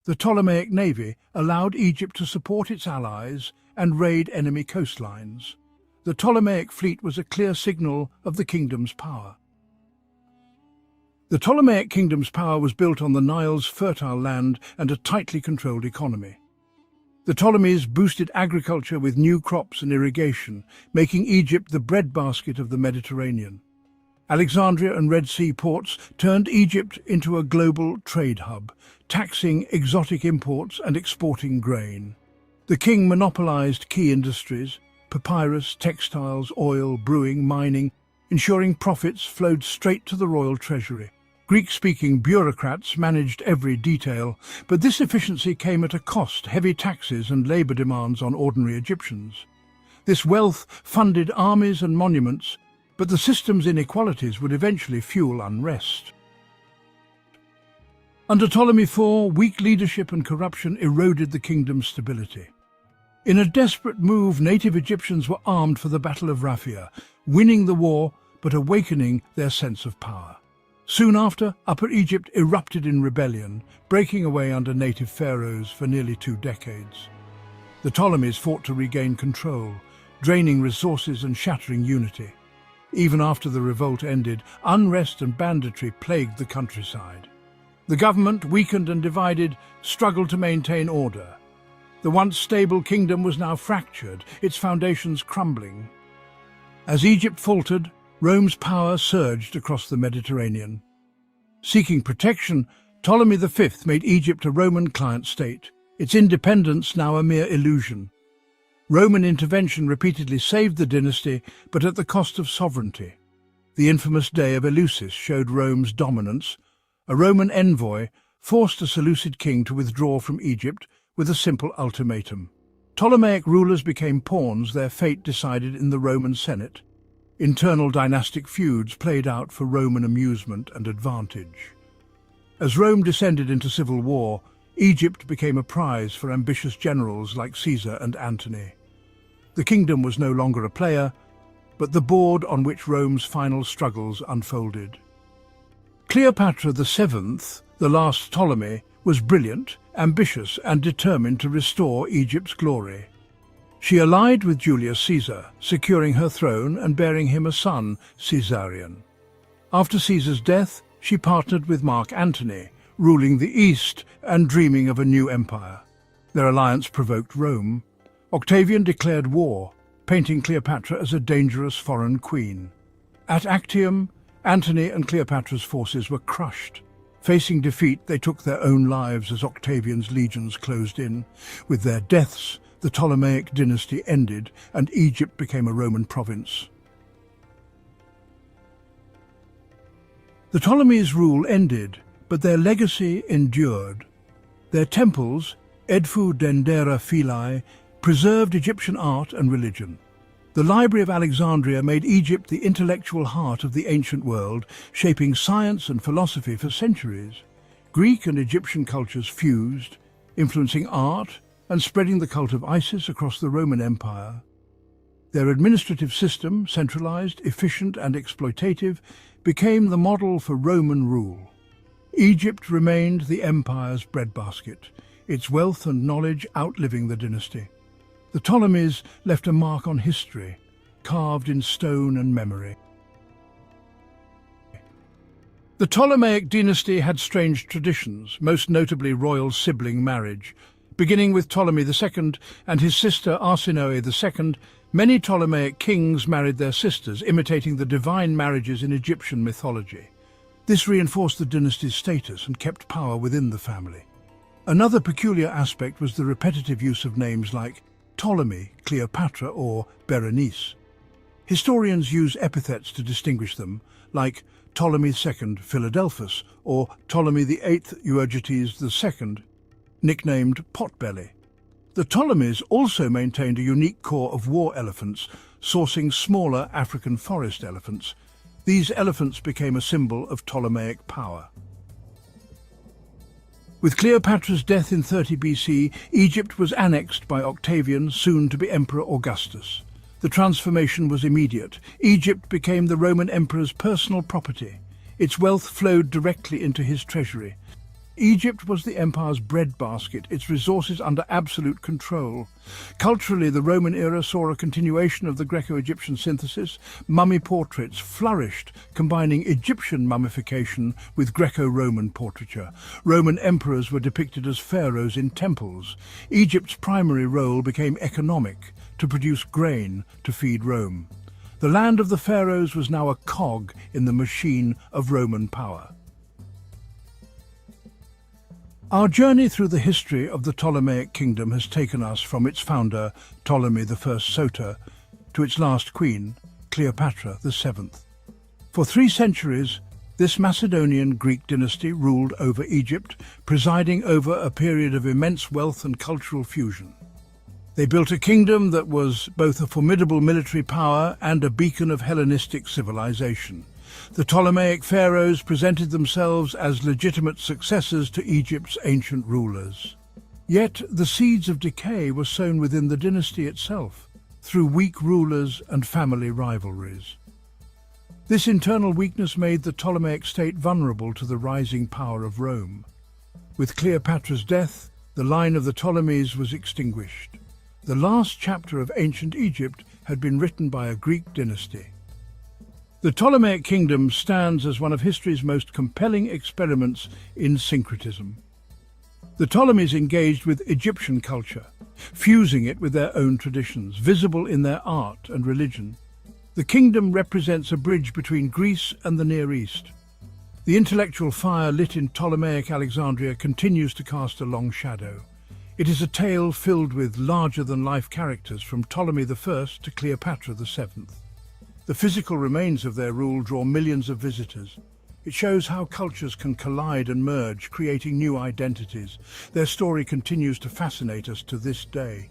The Ptolemaic navy allowed Egypt to support its allies and raid enemy coastlines. The Ptolemaic fleet was a clear signal of the kingdom's power. The Ptolemaic kingdom's power was built on the Nile's fertile land and a tightly controlled economy. The Ptolemies boosted agriculture with new crops and irrigation, making Egypt the breadbasket of the Mediterranean. Alexandria and Red Sea ports turned Egypt into a global trade hub, taxing exotic imports and exporting grain. The king monopolized key industries: papyrus, textiles, oil, brewing, mining, ensuring profits flowed straight to the royal treasury. Greek-speaking bureaucrats managed every detail, but this efficiency came at a cost: heavy taxes and labor demands on ordinary Egyptians. This wealth funded armies and monuments, But the system's inequalities would eventually fuel unrest. Under Ptolemy IV, weak leadership and corruption eroded the kingdom's stability. In a desperate move, native Egyptians were armed for the Battle of Raphia, winning the war but awakening their sense of power. Soon after, Upper Egypt erupted in rebellion, breaking away under native pharaohs for nearly 2 decades. The Ptolemies fought to regain control, draining resources and shattering unity. Even after the revolt ended, unrest and banditry plagued the countryside. The government, weakened and divided, struggled to maintain order. The once stable kingdom was now fractured, its foundations crumbling. As Egypt faltered, Rome's power surged across the Mediterranean. Seeking protection, Ptolemy V made Egypt a Roman client state, its independence now a mere illusion. Roman intervention repeatedly saved the dynasty, but at the cost of sovereignty. The infamous Day of Eleusis showed Rome's dominance. A Roman envoy forced a Seleucid king to withdraw from Egypt with a simple ultimatum. Ptolemaic rulers became pawns, their fate decided in the Roman Senate. Internal dynastic feuds played out for Roman amusement and advantage. As Rome descended into civil war, Egypt became a prize for ambitious generals like Caesar and Antony. The kingdom was no longer a player, but the board on which Rome's final struggles unfolded. Cleopatra VII, the last Ptolemy, was brilliant, ambitious and determined to restore Egypt's glory. She allied with Julius Caesar, securing her throne and bearing him a son, Caesarion. After Caesar's death, she partnered with Mark Antony, ruling the East and dreaming of a new empire. Their alliance provoked Rome. Octavian declared war, painting Cleopatra as a dangerous foreign queen. At Actium, Antony and Cleopatra's forces were crushed. Facing defeat, they took their own lives as Octavian's legions closed in. With their deaths, the Ptolemaic dynasty ended and Egypt became a Roman province. The Ptolemies' rule ended, but their legacy endured. Their temples, Edfu Dendera Philae, preserved Egyptian art and religion. The Library of Alexandria made Egypt the intellectual heart of the ancient world, shaping science and philosophy for centuries. Greek and Egyptian cultures fused, influencing art and spreading the cult of Isis across the Roman Empire. Their administrative system, centralized, efficient and exploitative, became the model for Roman rule. Egypt remained the empire's breadbasket, its wealth and knowledge outliving the dynasty. The Ptolemies left a mark on history, carved in stone and memory. The Ptolemaic dynasty had strange traditions, most notably royal sibling marriage. Beginning with Ptolemy II and his sister Arsinoe II, many Ptolemaic kings married their sisters, imitating the divine marriages in Egyptian mythology. This reinforced the dynasty's status and kept power within the family. Another peculiar aspect was the repetitive use of names like Ptolemy, Cleopatra, or Berenice. Historians use epithets to distinguish them, like Ptolemy II Philadelphus or Ptolemy VIII Euergetes II, nicknamed Potbelly. The Ptolemies also maintained a unique core of war elephants, sourcing smaller African forest elephants. These elephants became a symbol of Ptolemaic power. With Cleopatra's death in 30 BC, Egypt was annexed by Octavian, soon to be Emperor Augustus. The transformation was immediate. Egypt became the Roman emperor's personal property. Its wealth flowed directly into his treasury. Egypt was the empire's breadbasket, its resources under absolute control. Culturally, the Roman era saw a continuation of the Greco-Egyptian synthesis. Mummy portraits flourished, combining Egyptian mummification with Greco-Roman portraiture. Roman emperors were depicted as pharaohs in temples. Egypt's primary role became economic, to produce grain to feed Rome. The land of the pharaohs was now a cog in the machine of Roman power. Our journey through the history of the Ptolemaic kingdom has taken us from its founder, Ptolemy I Soter, to its last queen, Cleopatra VII. For 3 centuries, this Macedonian Greek dynasty ruled over Egypt, presiding over a period of immense wealth and cultural fusion. They built a kingdom that was both a formidable military power and a beacon of Hellenistic civilization. The Ptolemaic pharaohs presented themselves as legitimate successors to Egypt's ancient rulers. Yet the seeds of decay were sown within the dynasty itself, through weak rulers and family rivalries. This internal weakness made the Ptolemaic state vulnerable to the rising power of Rome. With Cleopatra's death, the line of the Ptolemies was extinguished. The last chapter of ancient Egypt had been written by a Greek dynasty. The Ptolemaic kingdom stands as one of history's most compelling experiments in syncretism. The Ptolemies engaged with Egyptian culture, fusing it with their own traditions, visible in their art and religion. The kingdom represents a bridge between Greece and the Near East. The intellectual fire lit in Ptolemaic Alexandria continues to cast a long shadow. It is a tale filled with larger-than-life characters from Ptolemy I to Cleopatra VII. The physical remains of their rule draw millions of visitors. It shows how cultures can collide and merge, creating new identities. Their story continues to fascinate us to this day.